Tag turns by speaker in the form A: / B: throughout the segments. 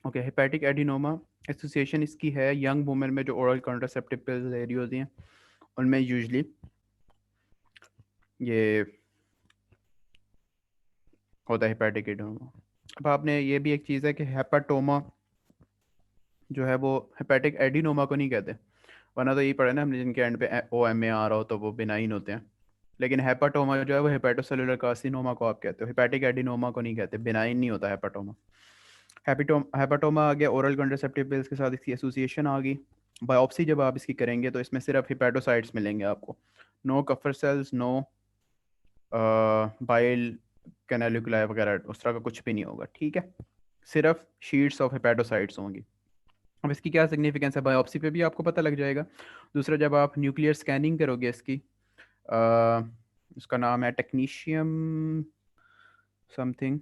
A: Okay, hepatic adenoma association इसकी है young women में जो ओरल कॉन्ट्रासेप्टिव पिल्स ले रही होती हैं उनमें यूजली ये होता है हेपेटिक एडिनोमा। अब आपने ये भी एक चीज़ है कि हेपाटोमा जो है वो हेपेटिक एडिनोमा को नहीं कहते, वरना तो यही पढ़ा ना हमने जिनके एंड पे ओ एम ए आ रहा हो तो वो बिनाइन होते हैं। लेकिन हेपाटोमा जो है वो हेपेटोसेलुलर कार्सिनोमा को आप कहते हो, हेपेटिक एडिनोमा को नहीं कहते, बिनाइन नहीं होता हेपाटोमा। हेपाटोमा आ गया, ओरल कॉन्ट्रासेप्टिव पिल्स के साथ इसकी एसोसिएशन आ गई। बायोप्सी जब आप इसकी करेंगे तो इसमें सिर्फ हिपैटोसाइट्स मिलेंगे आपको, no Kupffer cells, no bile canaliculi वगैरह उस तरह का कुछ भी नहीं होगा, ठीक है। सिर्फ शीट्स ऑफ हिपैटोसाइट्स होंगी। अब इसकी क्या सिग्निफिकेंस है, बायोप्सी पे भी आपको पता लग जाएगा। दूसरा, जब आप न्यूक्लियर स्कैनिंग करोगे इसकी, उसका नाम है टेक्नीशियम समथिंग,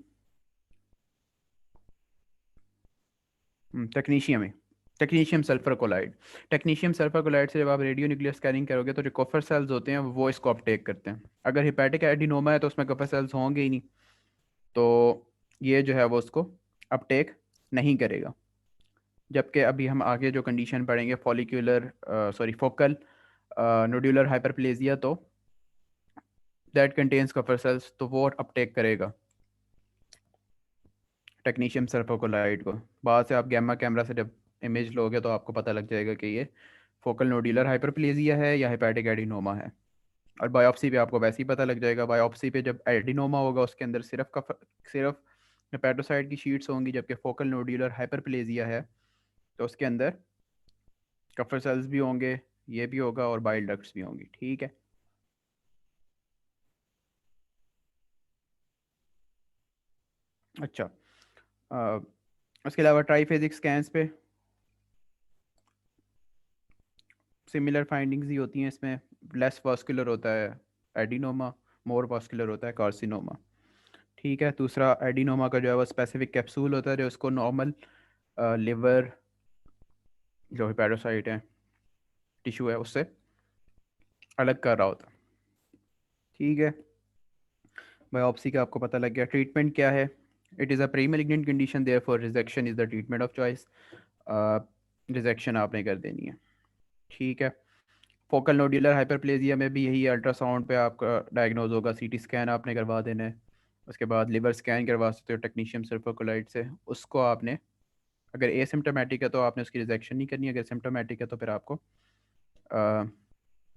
A: टेक्नीशियम है, technetium sulphur colloid. Technetium sulphur colloid से जब आप रेडियो न्यूक्लियर स्कैनिंग करोगे तो जो कफर सेल्स होते हैं वो इसको अपटेक करते हैं। अगर हिपैटिक एडिनोमा है तो उसमें कफर सेल्स होंगे ही नहीं, तो ये जो है वो उसको अपटेक नहीं करेगा। जबकि अभी हम आगे जो कंडीशन पढ़ेंगे follicular sorry focal nodular hyperplasia, तो दैट कंटेन्स कफर सेल्स, तो वो अपटेक करेगा टेक्नीशियम सल्फोकोलाइड को। बाद से आप गैमा कैमरा से जब इमेज लोगे तो आपको पता लग जाएगा कि ये फोकल नोड्यूलर हाइपरप्लेजिया है या हेपेटिक एडिनोमा है। और बायोप्सी पे आपको वैसे ही पता लग जाएगा, बायोप्सी पे जब एडिनोमा होगा उसके अंदर सिर्फ हेपेटोसाइट की शीट्स होंगी, जबकि फोकल नोड्यूलर हाइपरप्लेजिया है तो उसके अंदर कफर सेल्स भी होंगे, ये भी होगा और बाइल डक्ट्स भी होंगी, ठीक है। अच्छा, अ, उसके अलावा ट्राईफेजिक स्कैन्स पे सिमिलर फाइंडिंग्स ही होती हैं इसमें। लेस वास्कुलर होता है एडिनोमा, मोर वास्कुलर होता है कार्सिनोमा, ठीक है। दूसरा, एडिनोमा का जो है वो स्पेसिफिक कैप्सूल होता है जो उसको नॉर्मल लिवर जो हेपेटोसाइट है टिश्यू है उससे अलग कर रहा होता है, ठीक है। बायोप्सी का आपको पता लग गया। ट्रीटमेंट क्या है, it is a pre malignant condition, therefore rejection is the treatment of choice. Rejection आपने कर देनी है, ठीक है। फोकल नोड्यूलर हाइपरप्लेजिया में भी यही अल्ट्रासाउंड पे आपका डायग्नोज होगा, सीटी स्कैन आपने करवा देना है। उसके बाद लिवर स्कैन करवा सकते हो टेक्नीशियम सल्फोकोलाइड से, उसको आपने अगर एसिम्टोमेटिक है तो आपने उसकी रिजेक्शन नहीं करनी, अगर सिम्टोमेटिक है तो फिर आपको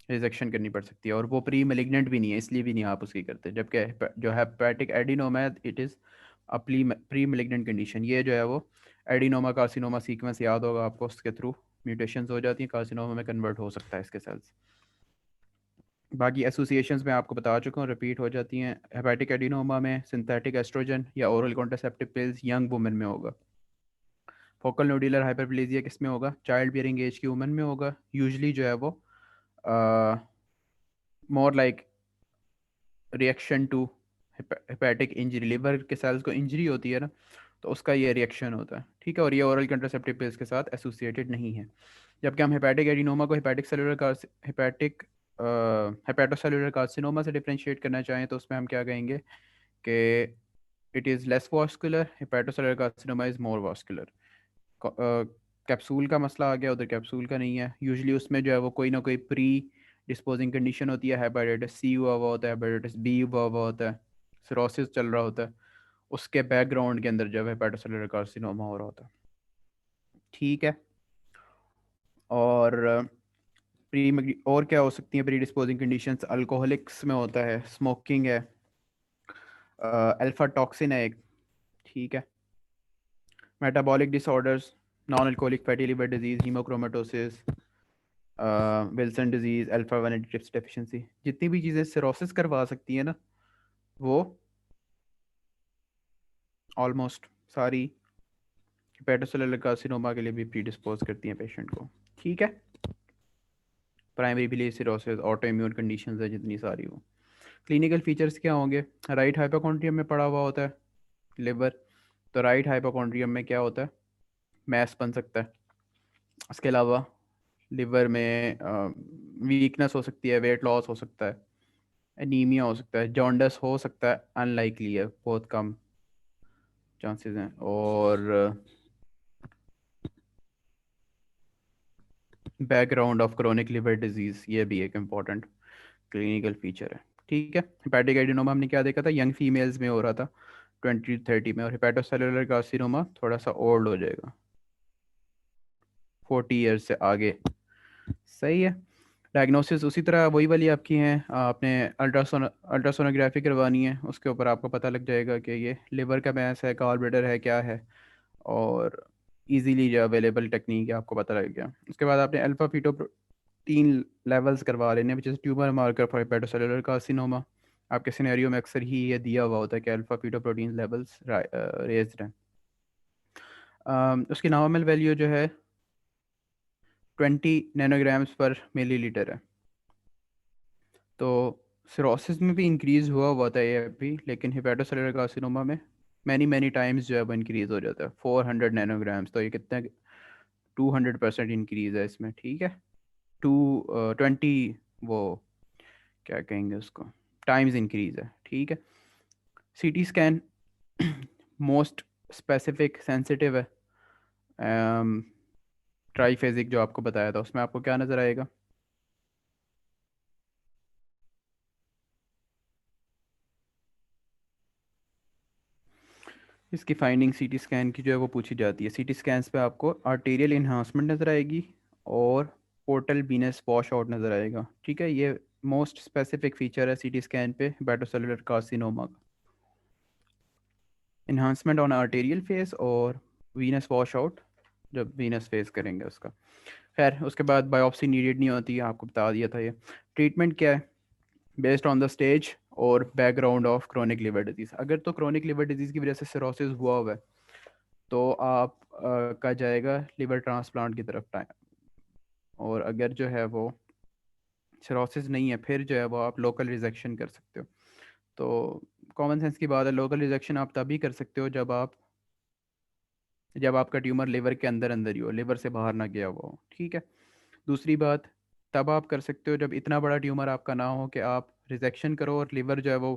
A: रिजेक्शन करनी पड़ सकती है। और वो प्री मेलिग्नेंट भी नहीं है इसलिए भी नहीं आप उसकी करते, जबकि जो हेपेटिक एडिनोमा है it is a pre malignant condition. ये जो है वो एडिनोमा कार्सिनोमा सीक्वेंस याद होगा आपको, उसके थ्रू म्यूटेशंस हो जाती हैं, कार्सिनोमा में कन्वर्ट हो सकता है इसके सेल्स। बाकी एसोसिएशंस में आपको बता चुका हूँ, रिपीट हो जाती हैं। हेपेटिक एडिनोमा में सिंथेटिक एस्ट्रोजन या oral contraceptive pills young women में होगा। फोकल नोड्यूलर हाइपरप्लेजिया किस में होगा, चाइल्ड बियरिंग एज की वुमेन में होगा। यूजली जो है वो more like reaction to hepatic injury, liver के सेल्स को इंजरी होती है ना, तो उसका ये रिएक्शन होता है, ठीक है। और ये ओरल कंट्रासेप्टिव पिल्स के साथ एसोसिएटेड नहीं है। जबकि हम हेपेटिक एडिनोमा को हेपेटिक हेपेटोसेलुलर कार्सिनोमा से डिफरेंशिएट करना चाहें तो उसमें हम क्या कहेंगे कि it is less vascular, hepatocellular carcinoma is more vascular. Capsule का मसला आ गया, उधर कैप्सूल का नहीं है। यूजली उसमें जो है वो कोई ना कोई प्री डिस्पोजिंग कंडीशन होती है, हेपेटाइटिस सी हुआ हुआ होता है, हेपेटाइटिस बी हुआ हुआ होता है, सिरोसिस चल रहा होता है, उसके बैकग्राउंड के अंदर जब हेपेटोसेलुलर कार्सिनोमा हो रहा होता है, ठीक है। और और क्या हो सकती हैं प्री डिस्पोजिंग कंडीशंस, अल्कोहलिक्स में होता है, स्मोकिंग है, अल्फा टॉक्सिन है एक, ठीक है। Metabolic disorders, non alcoholic fatty liver disease, haemochromatosis, Wilson disease, alpha one antitrypsin deficiency, जितनी भी चीज़ें सिरोसिस करवा सकती है ना, वो ऑलमोस्ट सारी हेपेटोसेलुलर कार्सिनोमा के लिए भी प्री डिस्पोज करती हैं पेशेंट को, ठीक है। Primary belief cirrhosis, auto immune conditions है जितनी सारी वो। क्लिनिकल फीचर्स क्या होंगे, राइट हाइपोकॉन्ड्रियम में पड़ा हुआ होता है लिवर, तो राइट हाइपोकॉन्ड्रियम में क्या होता है, मैस बन सकता है। उसके अलावा लिवर में वीकनेस हो सकती है, वेट लॉस हो सकता है, एनीमिया हो सकता है, जॉन्डस हो सकता है, अनलाइकली है, बहुत कम चांसेस हैं। और background of chronic liver disease, ये भी एक इम्पॉर्टेंट क्लिनिकल फीचर है। ठीक है, हेपेटिक एडिनोमा हमने क्या देखा था, यंग फीमेल्स में हो रहा था 20-30 में, और हेपेटोसेलुलर कार्सिनोमा थोड़ा सा ओल्ड हो जाएगा 40 ईयर्स से आगे। सही है। डायग्नोसिस उसी तरह वही वाली आपकी हैं, आपने अल्ट्रासोनोग्राफी करवानी है, उसके ऊपर आपको पता लग जाएगा कि ये लिवर का मैस है, गॉल ब्लैडर है, क्या है, और इजीली जो अवेलेबल टेक्निक है आपको पता लग गया। उसके बाद आपने अल्फा फीटोप्रोटीन लेवल्स करवा लेने, which is tumour marker for hepatocellular carcinoma. आपके सिनेरियो में अक्सर ही ये दिया हुआ होता है कि अल्फा फीटोप्रोटीन लेवल्स रेज्ड हैं। उसकी नॉर्मल वैल्यू जो है 20 नैनोग्राम्स पर मिलीलीटर है। तो सिरोसिस में भी इंक्रीज हुआ हुआ था ये अभी, लेकिन हेपेटोसेलुलर कार्सिनोमा में मैनी मैनी टाइम्स जो है वो इंक्रीज हो जाता है 400 नैनोग्राम्स। तो ये कितना, 200% इंक्रीज है इसमें। ठीक है, 20 वो क्या कहेंगे उसको, टाइम्स इंक्रीज है। ठीक है। CT scan most specific sensitive है। ट्राईफेजिक जो आपको बताया था, उसमें आपको क्या नज़र आएगा? इसकी फाइंडिंग सीटी स्कैन की जो है वो पूछी जाती है। सीटी स्कैन्स पे आपको आर्टेरियल इन्हांसमेंट नज़र आएगी और पोर्टल वीनस वॉश आउट नज़र आएगा। ठीक है, ये मोस्ट स्पेसिफिक फीचर है सीटी स्कैन पे हेपेटोसेलुलर कार्सिनोमा का, इन्हांसमेंट ऑन आर्टेरियल फेस और वीनस वॉश आउट जब वीनस फेस करेंगे उसका। खैर, उसके बाद बायोप्सी नीडेड नहीं होती है, आपको बता दिया था ये। ट्रीटमेंट क्या है? बेस्ड ऑन द स्टेज और background of chronic liver disease. अगर तो क्रोनिक लिवर डिजीज़ की वजह से सिरोसिस हुआ हुआ है तो आप का जाएगा लिवर ट्रांसप्लांट की तरफ टाइम, और अगर जो है वो सिरोसिस नहीं है फिर जो है वो आप लोकल रिजेक्शन कर सकते हो। तो कॉमन सेंस की बात है, लोकल रिजेक्शन आप तभी कर सकते हो जब आपका ट्यूमर लिवर के अंदर अंदर ही हो, लिवर से बाहर ना गया हुआ हो। ठीक है। दूसरी बात, तब आप कर सकते हो जब इतना बड़ा ट्यूमर आपका ना हो कि आप रिजेक्शन करो और लिवर जो है वो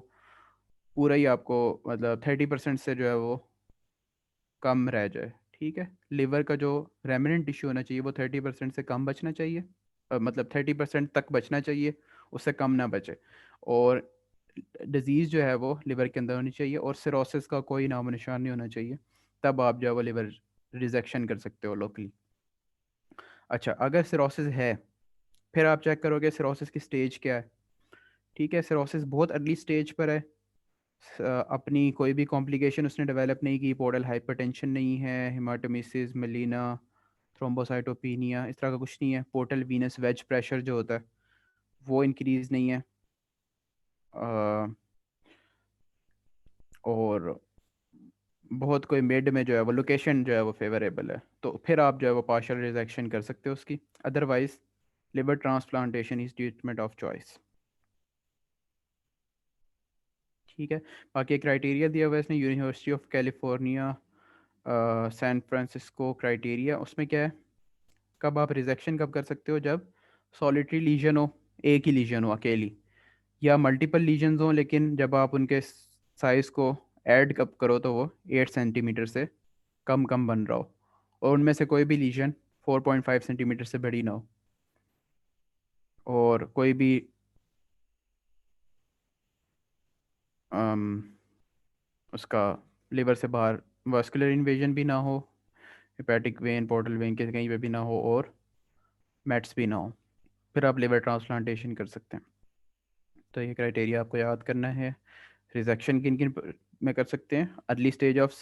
A: पूरा ही आपको, मतलब 30% से जो है वो कम रह जाए। ठीक है, लिवर का जो रेमिनेंट टिश्यू होना चाहिए वो 30% से कम बचना चाहिए, मतलब 30% तक बचना चाहिए, उससे कम ना बचे। और डिजीज़ जो है वो लिवर के अंदर होनी चाहिए और सिरोसिस का कोई नामो निशान नहीं होना चाहिए, तब आप जो है वो लिवर रिजेक्शन कर सकते हो लोकली। अच्छा, अगर सिरोसिस है फिर आप चेक करोगे सिरोसिस की स्टेज क्या है। ठीक है, सिरोसिस बहुत अर्ली स्टेज पर है, अपनी कोई भी कॉम्प्लिकेशन उसने डेवलप नहीं की, पोर्टल हाइपरटेंशन नहीं है, हेमाटोमेसिस, मेलिना, थ्रोम्बोसाइटोपिनिया, इस तरह का कुछ नहीं है। पोर्टल वीनस वेज प्रेशर जो होता है वो इंक्रीज नहीं है, अ, और बहुत कोई मिड में जो है वो लोकेशन जो है वो फेवरेबल है, तो फिर आप जो है वो पार्शियल रिजेक्शन कर सकते हो उसकी। Otherwise liver transplantation is treatment of choice. ठीक है। बाकी क्राइटेरिया दिया हुआ है इसने, university of California San Francisco criteria. उसमें क्या है, कब आप रिजेक्शन कब कर सकते हो? जब सॉलिटरी लीजन हो, एक ही लीजन हो अकेली, या मल्टीपल लीजन्स हो लेकिन जब आप उनके साइज को ऐड कब करो तो वो 8 सेंटीमीटर से कम कम बन रहा हो, और उनमें से कोई भी लीजन 4.5 सेंटीमीटर से बड़ी ना हो, और कोई भी अम, उसका लिवर से बाहर वास्कुलर इन्वेजन भी ना हो, हेपेटिक वेन, पोर्टल वेन के कहीं पे भी ना हो, और मेट्स भी ना हो, फिर आप लिवर ट्रांसप्लांटेशन कर सकते हैं। तो ये क्राइटेरिया आपको याद करना है। रिजेक्शन किन किन में कर सकते हैं? Early stage of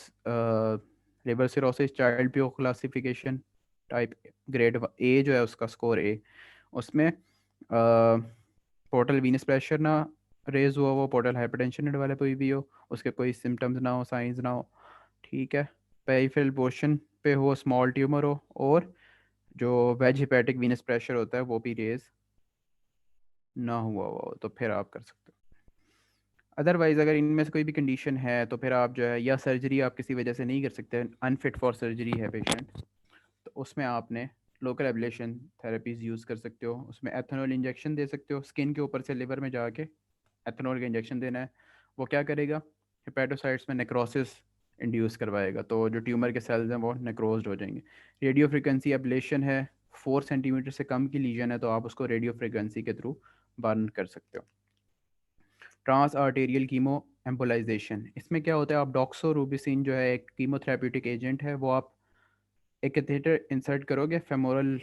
A: liver cirrhosis, child प्यो क्लासिफिकेशन टाइप ग्रेड ए जो है उसका स्कोर ए, उसमें पोर्टल वीनस प्रेशर ना रेज हुआ हो, पोर्टल हाइपरटेंशन डेवलप हुई भी हो, उसके कोई सिम्टम्स ना हो, साइंस ना हो। ठीक है। पेरिफेरल पोर्शन पे हो, स्मॉल ट्यूमर हो, और जो वेज हेपेटिक वीनस प्रेशर होता है वो भी रेज ना हुआ हो, तो फिर आप कर सकते हो। अदरवाइज अगर इनमें से कोई भी कंडीशन है तो फिर आप जो है, या सर्जरी आप किसी वजह से नहीं कर सकते, अनफिट फॉर सर्जरी है पेशेंट, तो उसमें आपने लोकल एब्लेशन थेरेपीज यूज़ कर सकते हो। उसमें एथेनॉल इंजेक्शन दे सकते हो, स्किन के ऊपर से लिवर में जाके एथेनॉल का इंजेक्शन देना है। वो क्या करेगा, हेपेटोसाइट्स में नेक्रोसिस इंड्यूस करवाएगा, तो जो ट्यूमर के सेल्स हैं वो नेक्रोज्ड हो जाएंगे। रेडियो फ्रिक्वेंसी एब्लेशन है, 4 सेंटीमीटर से कम की लीजन है तो आप उसको रेडियो फ्रिक्वेंसी के थ्रू बर्न कर सकते हो। ट्रांस आर्टेरियल कीमो एम्बोलाइजेशन, इसमें क्या होता है, आप डॉक्सोरूबिसिन जो है एक कीमोथेरेप्यूटिक एजेंट है, वो आप एक कैथेटर इंसर्ट करोगे फेमोरल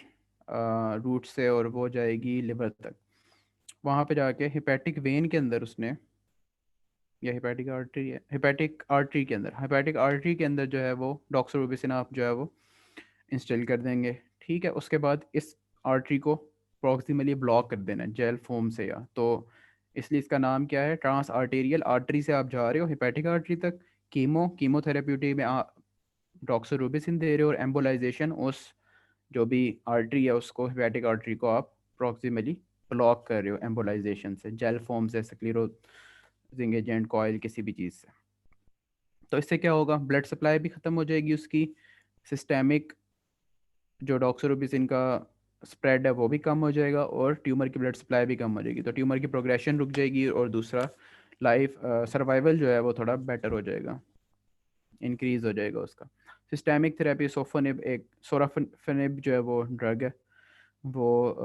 A: रूट से और वो जाएगी लिवर तक। वहाँ पे जाके हिपैटिक वेन के अंदर उसने, या हिपैटिक आर्टरी है, हिपैटिक आर्टरी के अंदर जो है वो डॉक्सोरूबिसिन आप जो है वो इंस्टॉल कर देंगे। ठीक है, उसके बाद इस आर्टरी को प्रॉक्सिमली ब्लॉक कर देना है जेल फोम से, या तो इसलिए इसका नाम क्या है, ट्रांस आर्टेरियल आर्टरी से आप जा रहे हो हिपैटिक आर्टरी तक, कीमोथेरेप्यूटिक में डॉक्सोरूबिसिन दे रहे हो, और एम्बोलाइजेशन उस जो भी आर्टरी है उसको, हिपैटिक आर्टरी को आप प्रॉक्सिमली ब्लॉक कर रहे हो एम्बोलाइजेशन से, जेल फॉर्म से, स्क्लेरोजिंग एजेंट, कॉइल, किसी भी चीज़ से। तो इससे क्या होगा, ब्लड सप्लाई भी ख़त्म हो जाएगी उसकी, सिस्टेमिक जो डॉक्सोरूबिसिन का स्प्रेड है वो भी कम हो जाएगा, और ट्यूमर की ब्लड सप्लाई भी कम हो जाएगी, तो ट्यूमर की प्रोग्रेशन रुक जाएगी, और दूसरा लाइफ सर्वाइवल जो है वो थोड़ा बेटर हो जाएगा, इंक्रीज हो जाएगा उसका। सिस्टेमिक थेरेपी सोफोनिब, एक सोराफनिब जो है वो ड्रग है, वो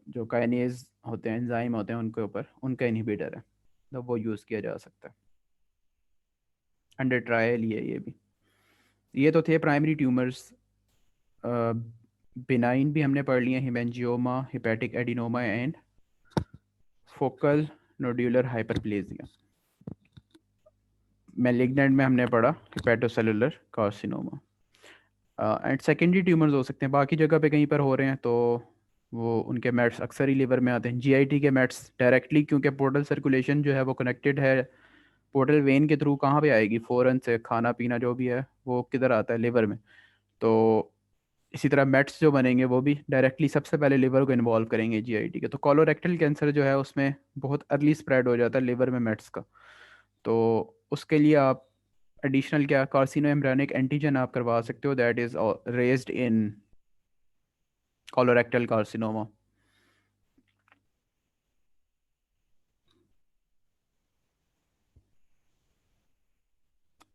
A: जो काइनेज होते हैं, एंजाइम होते हैं उनके ऊपर, उनका इनहिबिटर है, तो वो यूज़ किया जा सकता है, अंडर ट्रायल ही है ये भी। ये तो थे प्राइमरी ट्यूमर्स। बिनाइन भी हमने पढ़ लिए, haemangioma, hepatic adenoma and focal nodular hyperplasia. Malignant में हमने पढ़ा hepatocellular carcinoma. And secondary tumours हो सकते हैं बाकी जगह पे कहीं पर हो रहे हैं, तो वो उनके मेट्स अक्सर ही लिवर में आते हैं, जीआईटी के मेट्स डायरेक्टली, क्योंकि पोर्टल सर्कुलेशन जो है वो कनेक्टेड है पोर्टल वेन के थ्रू, कहाँ पे आएगी, फोरन से, खाना पीना जो भी है वो किधर आता है, लिवर में। तो इसी तरह मेट्स जो बनेंगे वो भी डायरेक्टली सबसे पहले लिवर को इन्वॉल्व करेंगे जीआईटी के। तो कोलोरेक्टल कैंसर जो है उसमें बहुत अर्ली स्प्रेड हो जाता है लिवर में मेट्स का, तो उसके लिए आप एडिशनल क्या कार्सिनो एम्ब्रियोनिक एंटीजन आप करवा सकते हो, that is raised in colorectal carcinoma.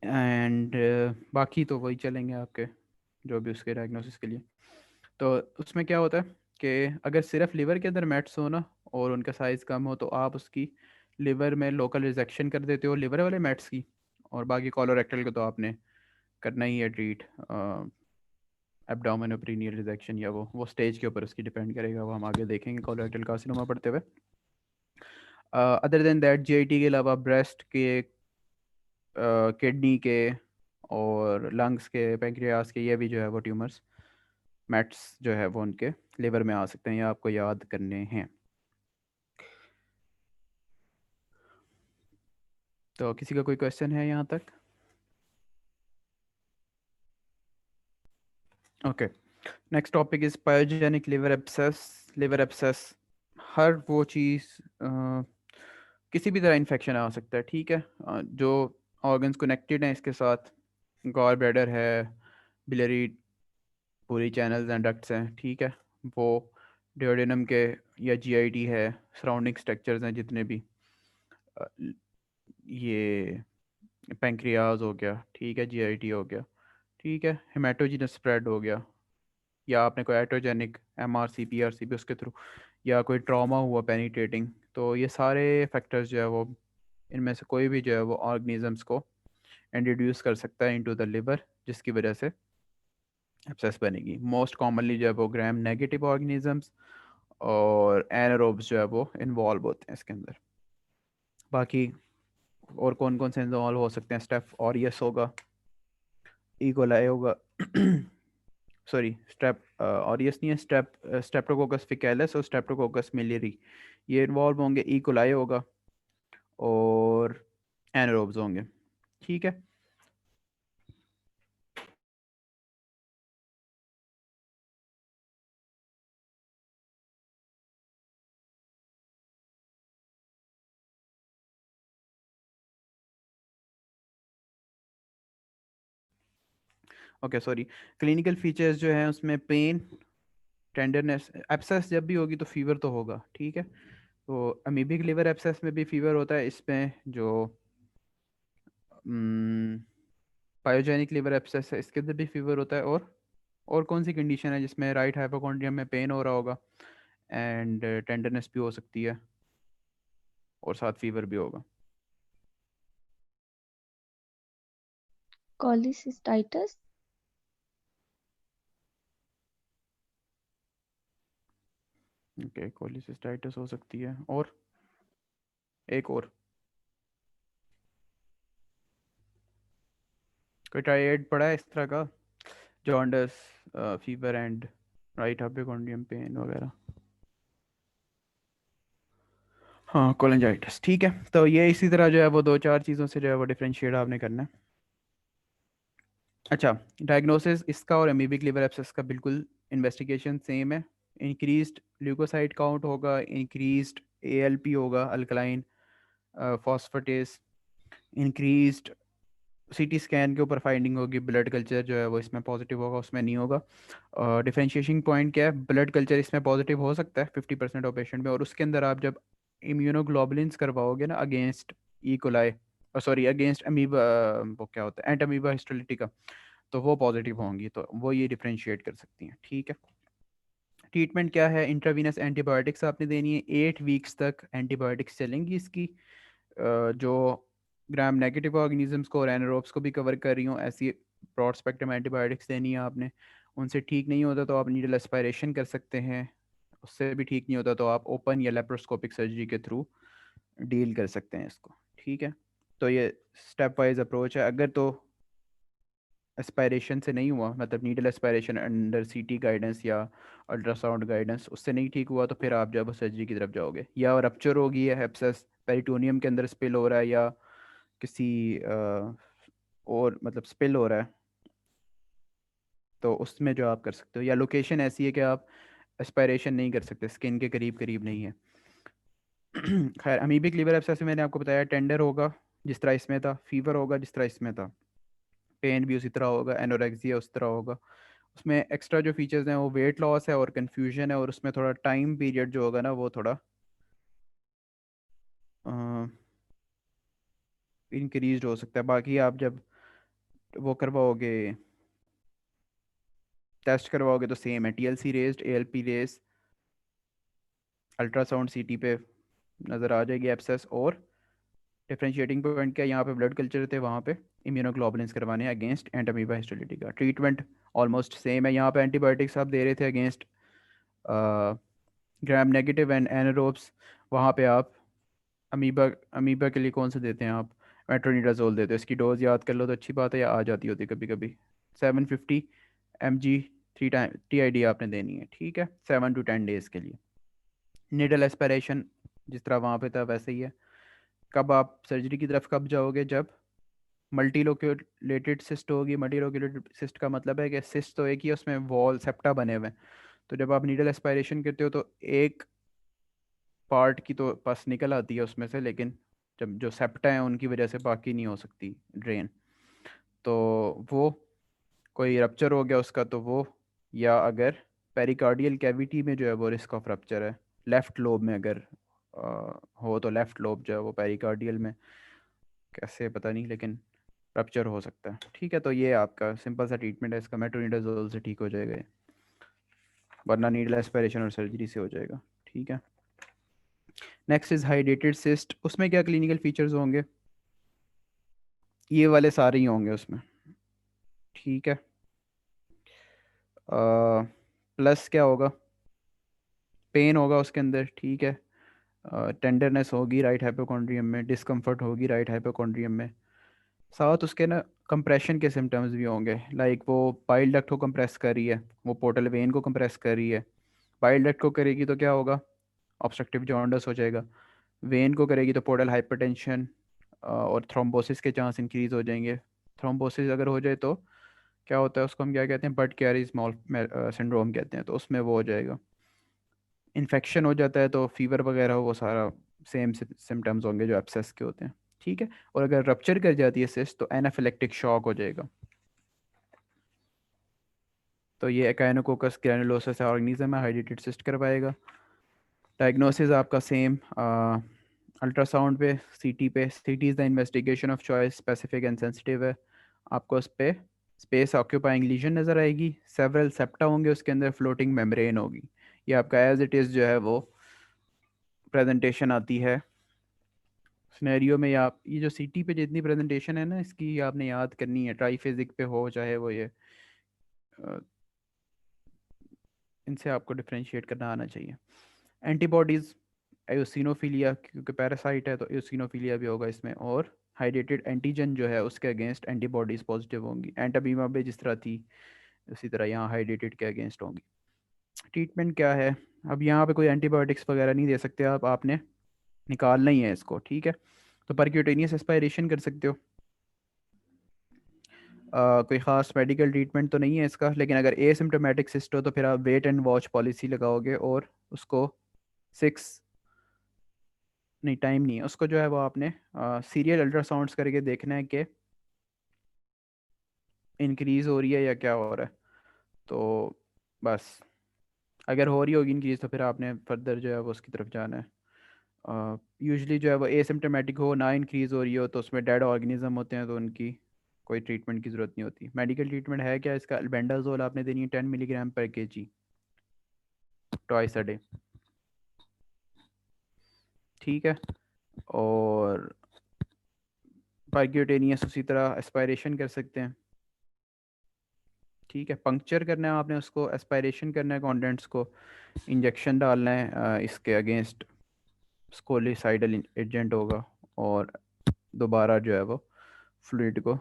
A: And बाकी तो वही चलेंगे आपके जो भी उसके डायग्नोसिस के लिए। तो उसमें क्या होता है कि अगर सिर्फ लिवर के अंदर मेट्स हो ना, और उनका साइज़ कम हो, तो आप उसकी लिवर में लोकल रिजेक्शन कर देते हो लिवर वाले मेट्स की, और बाकी कोलोरेक्टल को तो आपने करना ही है ट्रीट, एब्डोमिनोपेरिनियल रिजेक्शन, या वो स्टेज के ऊपर उसकी डिपेंड करेगा, वो हम आगे देखेंगे कोलोरेक्टल कार्सिनोमा पढ़ते हुए। अदर देन दैट जीआईटी के अलावा ब्रेस्ट के, किडनी के, और लंग्स के, पेंक्रियास के, ये भी जो है वो ट्यूमर्स मेट्स जो है वो उनके लिवर में आ सकते हैं, ये आपको याद करने हैं। तो किसी का कोई क्वेश्चन है यहाँ तक? Okay, next topic is pyogenic liver abscess. Liver abscess हर वो चीज़, किसी भी तरह इन्फेक्शन आ सकता है, ठीक है, जो ऑर्गन्स कनेक्टेड हैं इसके साथ, गॉल ब्लैडर है, बिलरी पूरी चैनल्स एंड डक्ट्स हैं, ठीक है, वो डिओडेनम के, या जीआईटी है, सराउंडिंग स्ट्रक्चर्स हैं जितने भी, अ, ये पेंक्रियाज हो गया, ठीक है, जीआईटी हो गया, ठीक है, हेमाटोजिनस स्प्रेड हो गया, या आपने कोई एटोजेनिक एमआरसी पीआरसीपी उसके थ्रू, या कोई ट्रॉमा हुआ पेनिट्रेटिंग, तो ये सारे फैक्टर्स जो है वो, इनमें से कोई भी जो है वो ऑर्गेनिजम्स को इंट्रोड्यूस कर सकता है इनटू द लिवर, जिसकी वजह से एब्सेस बनेगी। मोस्ट कॉमनली जो है वो ग्राम नेगेटिव ऑर्गेनिजम्स और एनारोब्स जो है वो इन्वॉल्व होते हैं इसके अंदर। बाकी और कौन कौन से इन्वॉल्व हो सकते हैं, स्टेफ ऑरियस होगा, इकोलाई होगा, सॉरी स्टेप ऑरियस नहीं है, स्टेप्टोकोकस फिकैलिस और स्टेप्टोकोकस मिलियरी, ये इन्वॉल्व होंगे, इकोलाई होगा, और एनारोब्स होंगे, ठीक है। ओके सॉरी, क्लिनिकल फीचर्स जो हैं उसमें पेन, टेंडरनेस, एब्सेस जब भी होगी तो फीवर तो होगा, ठीक है, तो अमीबिक लिवर एब्सेस में भी फीवर होता है, इसमें जो पायोजेनिक लिवर एब्सेस है इसके अंदर भी फीवर होता है, और और कौन सी कंडीशन है जिसमें राइट हाइपोकॉन्ड्रियम में पेन हो रहा होगा एंड टेंडरनेस भी हो सकती है और साथ फीवर भी होगा?
B: कॉलिसिस्टाइटिस।
A: ओके, कोलिसिस्टाइटिस हो सकती है, और एक और कोई टाइड पड़ा है इस तरह का, jaundice, fever and right hypochondrium pain वगैरह? हाँ, कोलेंजाइटिस, ठीक है। तो ये इसी तरह जो है वो दो चार चीज़ों से जो है वो डिफरेंशिएट आपने करना है। अच्छा, डायग्नोसिस इसका और एमीबिक लिवर एब्सेस का बिल्कुल इन्वेस्टिगेशन सेम है। इंक्रीज्ड ल्यूकोसाइट काउंट होगा, इंक्रीज्ड एएलपी होगा, alkaline phosphatase, increased CT scan के ऊपर फाइंडिंग होगी, ब्लड कल्चर जो है वो इसमें पॉजिटिव होगा, उसमें नहीं होगा। डिफरेंशिएशन पॉइंट क्या है, ब्लड कल्चर इसमें पॉजिटिव हो सकता है 50% ऑफ पेशेंट में, और उसके अंदर आप जब इम्यूनोग्लोबुलिन्स करवाओगे ना against E coli, sorry against amoeba, वो क्या होता है, एंट अमीबा हिस्टोलिटिका, तो वो पॉजिटिव होंगी, तो वो ये डिफरेंशिएट कर सकती हैं, ठीक है। ट्रीटमेंट क्या है, इंट्रावीनस एंटीबायोटिक्स आपने देनी है, 8 वीक्स तक एंटीबायोटिक्स चलेंगी इसकी, जो ग्राम नेगेटिव ऑर्गेनिजम्स को और एनारोब्स को भी कवर कर रही हूँ, ऐसी ब्रॉड स्पेक्ट्रम एंटीबायोटिक्स देनी है आपने। उनसे ठीक नहीं होता तो आप नीडल एस्पायरेशन कर सकते हैं, उससे भी ठीक नहीं होता तो आप ओपन या लेप्रोस्कोपिक सर्जरी के थ्रू डील कर सकते हैं इसको, ठीक है। तो ये स्टेप वाइज अप्रोच है। अगर तो एस्पायरेशन से नहीं हुआ, मतलब नीडल एस्पायरेशन अंडर सीटी गाइडेंस या अल्ट्रासाउंड गाइडेंस, उससे नहीं ठीक हुआ, तो फिर आप जब सर्जरी की तरफ जाओगे, या रप्चर होगी है हेप्सस पेरिटोनियम के अंदर स्पिल हो रहा है, या किसी और मतलब स्पिल हो रहा है, तो उसमें जो आप कर सकते हो, या लोकेशन ऐसी है कि आप एस्पायरेशन नहीं कर सकते, स्किन के करीब करीब नहीं है। खैर, अमीबिक लीवर एब्सेस में मैंने आपको बताया टेंडर होगा जिस तरह इसमें था, फीवर होगा जिस तरह इसमें था, पेन भी उसी तरह होगा, एनोरेक्सिया उस तरह होगा। उसमें एक्स्ट्रा जो फीचर्स हैं वो वेट लॉस है और कन्फ्यूजन है, और उसमें थोड़ा टाइम पीरियड जो होगा ना वो थोड़ा इंक्रीज हो सकता है। बाकी आप जब वो करवाओगे, टेस्ट करवाओगे, तो सेम है, TLC raised, ALP raised, ultrasound CT पे नज़र आ जाएगी एब्सेस, और डिफरेंशिएटिंग पॉइंट क्या है, यहाँ पे ब्लड कल्चर थे, वहाँ पे इम्यूनोग्लोबुलिन्स करवाने हैं against Entamoeba histolytica. Treatment almost same है, यहाँ पे एंटीबायोटिक्स आप दे रहे थे against gram negative and anaerobes, वहाँ पे आप अमीबा, अमीबा के लिए कौन सा देते हैं आप, मेट्रोनिडाजोल देते हो। इसकी डोज याद कर लो तो अच्छी बात है, या आ जाती होती है कभी कभी, 750 mg 3 टाइम TID आपने देनी है, ठीक है, 7 to 10 डेज के लिए। निडल एस्पिरेशन जिस तरह वहाँ पे था वैसे ही है। कब आप सर्जरी की तरफ कब जाओगे, जब मल्टीलोक्यूलेटेड सिस्ट होगी। मल्टीलोक्यूलेटेड सिस्ट का मतलब है कि सिस्ट तो एक ही है, उसमें वॉल सेप्टा बने हुए हैं, तो जब आप नीडल एस्पायरेशन करते हो तो एक पार्ट की तो पस निकल आती है उसमें से, लेकिन जब जो सेप्टा है उनकी वजह से बाकी नहीं हो सकती ड्रेन, तो वो कोई रप्चर हो गया उसका तो वो, या अगर पेरिकार्डियल कैविटी में जो है वो रिस्क ऑफ रप्चर है, लेफ्ट लोब में अगर हो तो लेफ्ट लोब जो है वो पेरिकार्डियल में, कैसे पता नहीं, लेकिन रप्चर हो सकता है, ठीक है। तो ये आपका सिंपल सा ट्रीटमेंट है इसका, मेट्रोनिडाजोल से ठीक हो जाएगा ये, वरना नीडल एस्पिरेशन और सर्जरी से हो जाएगा, ठीक है। नेक्स्ट इज हाइड्रेटेड सिस्ट, उसमें क्या क्लिनिकल फीचर्स होंगे, ये वाले सारे ही होंगे उसमें, ठीक है। प्लस क्या होगा, पेन होगा उसके अंदर, ठीक है, टेंडरनेस होगी राइट हाइपोकॉन्ड्रियम में, डिस्कम्फर्ट होगी राइट हाइपोकॉन्ड्रियम में, साथ उसके ना कंप्रेशन के सिम्टम्स भी होंगे, लाइक वो पाइल डक्ट को कंप्रेस कर रही है, वो पोर्टल वेन को कंप्रेस कर रही है। पाइल डक्ट को करेगी तो क्या होगा, ऑब्स्ट्रक्टिव जॉन्डिस हो जाएगा। वेन को करेगी तो पोर्टल हाइपरटेंशन और थ्रोम्बोसिस के चांस इंक्रीज हो जाएंगे। थ्रोम्बोसिस अगर हो जाए तो क्या होता है, उसको हम क्या कहते हैं, बट कैरी स्मॉल सिंड्रोम कहते हैं, तो उसमें वो हो जाएगा। इन्फेक्शन हो जाता है तो फीवर वगैरह वो सारा सेम सिम्टम्स होंगे जो एब्सेस के होते हैं, ठीक है। और अगर रप्चर कर जाती है सिस्ट तो एनाफिलेक्टिक शॉक हो जाएगा। तो ये एकाइनोकोकस ग्रैनुलोसस ऑर्गेनिज्म है, हाइड्रेटेड सिस्ट करवाएगा। डायग्नोसिस आपका सेम, अल्ट्रासाउंड पे, सीटी पे, सीटी is the investigation of choice, specific and sensitive है, आपको उस पर स्पेस ऑक्यूपाइंग लीजन नज़र आएगी, सेवरल सेप्टा होंगे, उसके अंदर फ्लोटिंग मेम्ब्रेन होगी। ये आपका एज इट इज़ जो है वो प्रेजेंटेशन आती है सिनेरियो में। या आप ये जो सीटी पे जितनी प्रेजेंटेशन है ना, इसकी आपने याद करनी है, ट्राईफेजिक पे हो चाहे वो ये इनसे आपको डिफ्रेंशिएट करना आना चाहिए। एंटीबॉडीज़, एओसिनोफिलिया, क्योंकि पैरासाइट है तो एओसिनोफिलिया भी होगा इसमें, और हाइड्रेटेड एंटीजन जो है उसके अगेंस्ट एंटीबॉडीज़ पॉजिटिव होंगी। एंटाबीमा पे जिस तरह थी उसी तरह यहाँ हाइड्रेटेड के अगेंस्ट होंगी। ट्रीटमेंट क्या है? अब यहाँ पे कोई एंटीबायोटिक्स वगैरह नहीं दे सकते आप, आपने निकालना ही है इसको, ठीक है। तो परक्यूटेनियस एस्पायरेशन कर सकते हो। कोई ख़ास मेडिकल ट्रीटमेंट तो नहीं है इसका, लेकिन अगर एसिम्टोमेटिक सिस्ट हो तो फिर आप वेट एंड वॉच पॉलिसी लगाओगे, और उसको 6 नहीं, टाइम नहीं है उसको, जो है वो आपने सीरियल अल्ट्रासाउंड्स करके देखना है कि इंक्रीज़ हो रही है या क्या हो रहा है। तो बस, अगर हो रही होगी इंक्रीज़ तो फिर आपने फर्दर जो है वो उसकी तरफ जाना है। यूजली जो है वो एसिम्टोमेटिक हो, ना इंक्रीज़ हो रही हो, तो उसमें डेड ऑर्गेनिज्म होते हैं, तो उनकी कोई ट्रीटमेंट की ज़रूरत नहीं होती। मेडिकल ट्रीटमेंट है क्या इसका? अल्बेंडाजोल आपने देनी है 10 mg/kg ट्वाइस अ डे, ठीक है। और परक्यूटेनियस उसी तरह एस्पायरेशन कर सकते हैं, ठीक है। पंक्चर करना है आपने उसको, एस्पायरेशन करना है कॉन्डेंट्स को, इंजेक्शन डालना है इसके अगेंस्ट स्कोलिसाइडल एजेंट होगा, और दोबारा जो है वो फ्लूइड को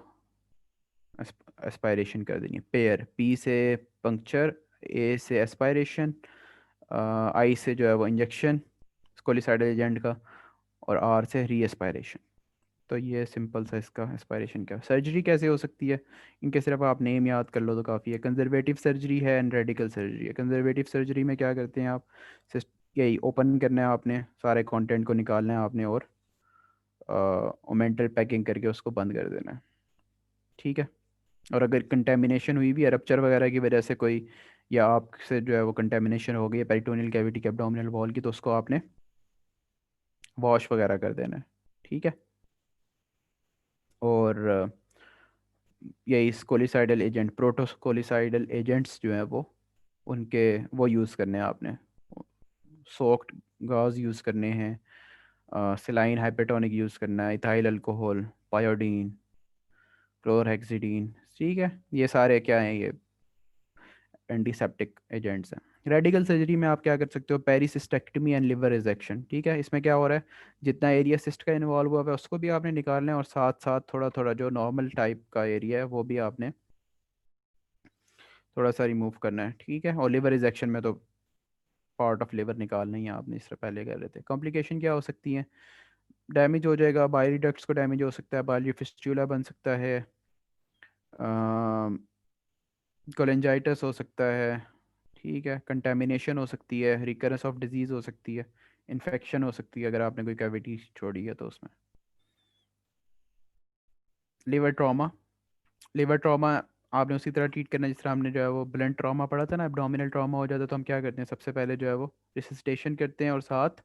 A: एस्पायरेशन कर देनी है। पेयर, पी से पंक्चर, ए से एस्पायरेशन, आई से जो है वो इंजेक्शन स्कोलिसाइडल एजेंट का, और आर से री एस्पायरेशन। तो ये सिंपल सा इसका एस्पायरेशन क्या। सर्जरी कैसे हो सकती है? इनके सिर्फ आप नेम याद कर लो तो काफ़ी है। कंजर्वेटिव सर्जरी है एंड रेडिकल सर्जरी है। कंजर्वेटिव सर्जरी में क्या करते हैं आप, यही ओपन करना है आपने, सारे कंटेंट को निकालना है आपने, और ओमेंटल पैकिंग करके उसको बंद कर देना है, ठीक है। और अगर कंटेमिनेशन हुई भी है रप्चर वगैरह की वजह से कोई, या आपसे जो है वो कंटेमिनेशन हो गई है पेरिटोनियल कैविटी के एब्डोमिनल वॉल की, तो उसको आपने वॉश वगैरह कर देना है, ठीक है। और यही स्कोलिसाइडल एजेंट, प्रोटोस्कोलिसाइडल एजेंट्स जो हैं उनके वो यूज़ करने हैं आपने, सोक्ड गाज यूज़ करने हैं, सिलाइन हाइपेटोनिक यूज़ करना है, इथाइल अल्कोहल, पायोडीन, क्लोरहेक्सिडीन, ठीक है। ये सारे क्या हैं, ये एंटीसेप्टिक एजेंट्स हैं। रेडिकल सर्जरी में आप क्या कर सकते हो, पेरिसिस्टेक्टमी एंड लिवर रिजेक्शन, ठीक है। इसमें क्या हो रहा है, जितना एरिया सिस्ट का इन्वॉल्व हुआ है उसको भी आपने निकालना है, और साथ साथ थोड़ा थोड़ा जो नॉर्मल टाइप का एरिया है वो भी आपने थोड़ा सा रिमूव करना है, ठीक है। और लिवर रिजेक्शन में तो पार्ट ऑफ लिवर निकालना ही है आपने, इससे पहले कर रहे थे। कॉम्प्लिकेशन क्या हो सकती है? डैमेज हो जाएगा, बाइली डक्ट्स को डैमेज हो सकता है, बाइली फिस्टुला बन सकता है, कोलेंजाइटिस हो सकता है, ठीक है। कंटेमिनेशन हो सकती है, रिकरेंस ऑफ डिजीज़ हो सकती है, इन्फेक्शन हो सकती है अगर आपने कोई कैविटी छोड़ी है तो उसमें। लिवर ट्रॉमा, लिवर ट्रॉमा आपने उसी तरह ट्रीट करना है जिस तरह हमने जो है वो ब्लंट ट्रॉमा पढ़ा था ना। एब्डोमिनल ट्रॉमा हो जाता है तो हम क्या करते हैं, सबसे पहले जो है वो रिसिस्टेशन करते हैं, और साथ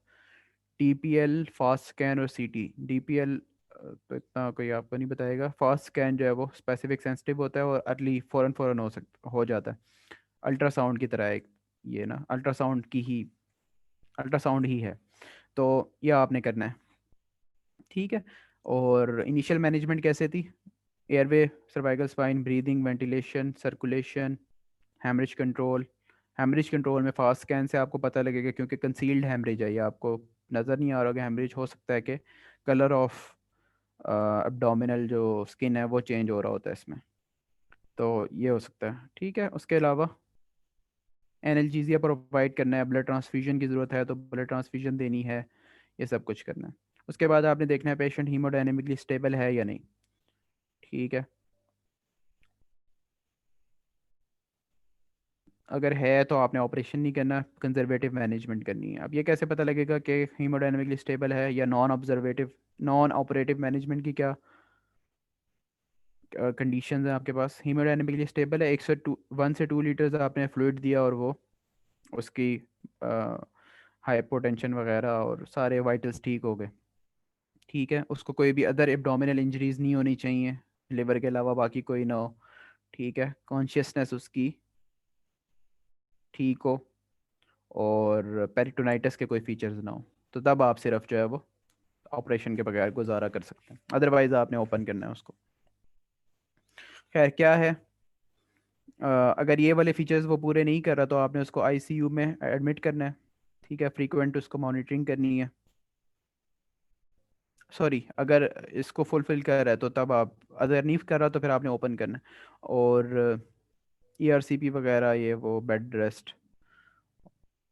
A: टीपीएल, फास्ट स्कैन और सीटी। डीपीएल तो इतना कोई आपको नहीं बताएगा। फास्ट स्कैन जो है वो स्पेसिफिक सेंसिटिव होता है और अर्ली फ़ौरन फ़ौरन हो जाता है, अल्ट्रासाउंड की तरह एक, ये ना अल्ट्रासाउंड की ही, अल्ट्रासाउंड ही है। तो ये आपने करना है, ठीक है। और इनिशियल मैनेजमेंट कैसे थी? Airway, cervical spine, breathing, ventilation, circulation, haemorrhage control. Haemorrhage control में फास्ट स्कैन से आपको पता लगेगा, क्योंकि कंसील्ड हैमरेज है, ये आपको नज़र नहीं आ रहा होगा हैमरेज। हो सकता है कि कलर ऑफ एब्डोमिनल जो स्किन है वो चेंज हो रहा होता है इसमें, तो ये हो सकता है, ठीक है। उसके अलावा एनाल्जेसिया प्रोवाइड करना है, ब्लड ट्रांसफ्यूजन की ज़रूरत है तो ब्लड ट्रांसफ्यूजन देनी है, ये सब कुछ करना है। उसके बाद आपने देखना है पेशेंट हीमोडायनेमिकली स्टेबल है या नहीं, ठीक है। अगर है तो आपने ऑपरेशन नहीं करना, कंजर्वेटिव मैनेजमेंट करनी है। अब ये कैसे पता लगेगा कि हीमोडायनेमिकली स्टेबल है या नॉन ऑब्जर्वेटिव, नॉन ऑपरेटिव मैनेजमेंट की क्या कंडीशंस हैं आपके पास? हीमोडायनेमिकली स्टेबल है, 1 से 2 लीटर्स आपने फ्लूइड दिया, और वो उसकी हाइपोटेंशन वगैरह और सारे वाइटल्स ठीक हो गए, ठीक है। उसको कोई भी अदर एब्डोमिनल इंजरीज नहीं होनी चाहिए, लिवर के अलावा बाकी कोई ना हो, ठीक है, कॉन्शियसनेस उसकी ठीक हो और पेरिटोनाइटिस के कोई फीचर्स ना हो, तो तब आप सिर्फ जो है वो ऑपरेशन के बगैर गुजारा कर सकते हैं, अदरवाइज आपने ओपन करना है उसको। खैर क्या है, अगर ये वाले फीचर्स वो पूरे नहीं कर रहा तो आपने उसको आईसीयू में एडमिट करना है। ठीक है, फ्रीक्वेंट उसको मॉनिटरिंग करनी है। सॉरी, अगर इसको फुलफिल कर रहा है तो तब आप, अगर नहीं कर रहा तो फिर आपने ओपन करना है। और ईआरसीपी वगैरह, ये वो बेड रेस्ट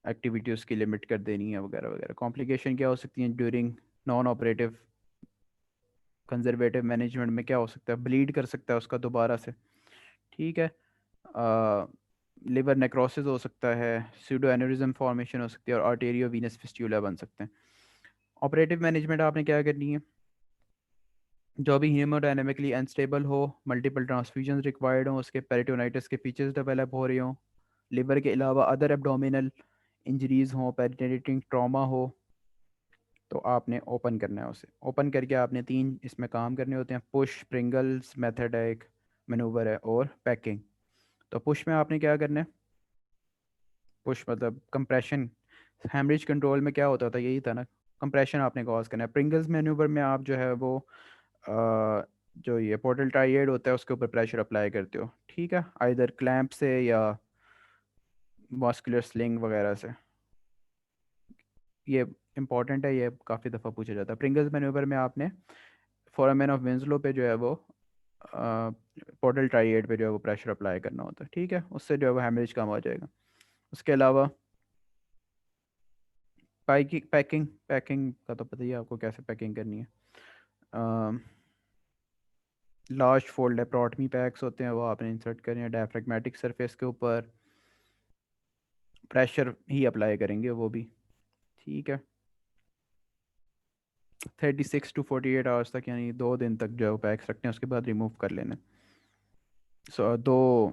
A: एक्टिविटी उसकी लिमिट कर देनी है वगैरह वगैरह। कॉम्प्लिकेशन क्या हो सकती हैं during non operative conservative management में, क्या हो सकता है, ब्लीड कर सकता है उसका दोबारा से। ठीक है, लिवर नेक्रोसिस हो सकता है, सूडो एन्यूरिज्म फॉर्मेशन हो सकती है, और आर्टेरियो वीनस फिस्टुला बन सकते हैं। ऑपरेटिव मैनेजमेंट आपने क्या करनी है, जो भी हीमोडायनेमिकली अनस्टेबल हो, मल्टीपल ट्रांसफ्यूजन रिक्वायर्ड हो, उसके पेरिटोनाइटिस के फीचर्स डेवलप हो रहे हो, लिवर के अलावा अदर एब्डोमिनल इंजरीज हो, पेरिटोनिटिक ट्रॉमा हो, तो आपने ओपन करना है उसे। ओपन करके आपने तीन इसमें काम करने होते हैं, पुश, प्रिंगल्स मेथड है एक मैनूवर है, और पैकिंग। तो पुश में आपने क्या करना है, पुश मतलब कंप्रेशन। हैमरेज कंट्रोल में क्या होता था, यही था ना, कंप्रेशन आपने कॉज करना है। प्रिंगल्स मैन्यूवर में आप जो है वो जो ये पोर्टल टाइड होता है उसके ऊपर प्रेशर अप्लाई करते हो। ठीक है, आइदर क्लैंप से या मस्कुलर स्लिंग वगैरह से। ये इंपॉर्टेंट है, ये काफ़ी दफ़ा पूछा जाता है। प्रिंगल्स मैन्यूवर में आपने फोरामेन ऑफ विंसलो पे जो है वो पोर्टल ट्राइएड पे जो है वो प्रेशर अप्लाई करना होता है। ठीक है, उससे जो है वो हैमरेज कम हो जाएगा। उसके अलावा पैकिंग पैकिंग पैकिंग का तो पता ही है आपको कैसे पैकिंग करनी है। लार्ज फोल्ड एप्रोटमी पैक्स होते हैं, वो आपने इंसर्ट करने हैं डायफ्रेगमेटिक सरफेस के ऊपर, प्रेशर ही अप्लाई करेंगे वो भी। ठीक है, 36 to 48 आवर्स तक, यानी 2 दिन तक जो है वो पैक्स रखते हैं, उसके बाद रिमूव कर लेना। सो 2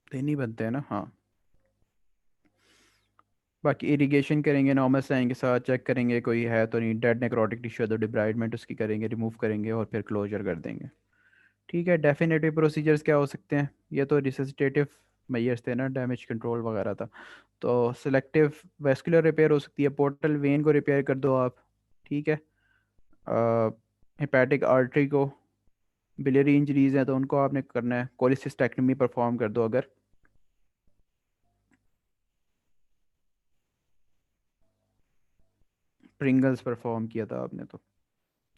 A: दिन ही बनते हैं ना, हाँ। बाकी इरिगेशन करेंगे नॉर्मल साइन के साथ, चेक करेंगे कोई है तो नहीं, डेड नेक्रोटिक टिश्यू है तो डिब्राइडमेंट उसकी करेंगे, रिमूव करेंगे और फिर क्लोजर कर देंगे। ठीक है, डेफिनेटिव प्रोसीजर्स क्या हो सकते हैं, ये तो रिससिटेटिव मेजर्स थे ना, डैमेज कंट्रोल वगैरह था। तो सिलेक्टिव वेस्कुलर रिपेयर हो सकती है, पोर्टल वेन को रिपेयर कर दो आप। ठीक है, हेपेटिक आर्टरी को, बिलियरी इंजरीज हैं तो उनको आपने करना है, कोलिसिस्टेक्टमी परफॉर्म कर दो अगर। प्रिंगल्स परफॉर्म किया था आपने तो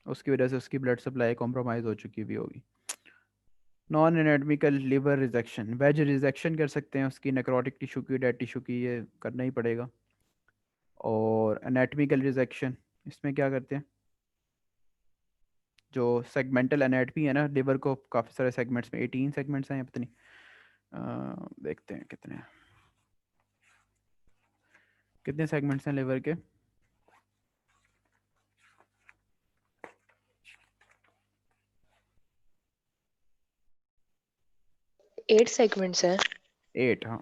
A: उसकी वजह से उसकी ब्लड सप्लाई कॉम्प्रोमाइज़ हो चुकी भी होगी। Non anatomical liver rejection, wedge rejection कर सकते हैं उसकी, नेक्रोटिक टिश्यू की, डेड टिश्यू की, ये करना ही पड़ेगा। और एनाटमिकल रिजेक्शन, इसमें क्या करते हैं, जो सेगमेंटल एनाटमी है ना, लिवर को काफ़ी सारे सेगमेंट्स में, 18 सेगमेंट्स हैं या पता नहीं, देखते हैं कितने हैं, कितने सेगमेंट्स हैं लिवर के।
B: 8 सेगमेंट्स हैं।
A: 8, हाँ।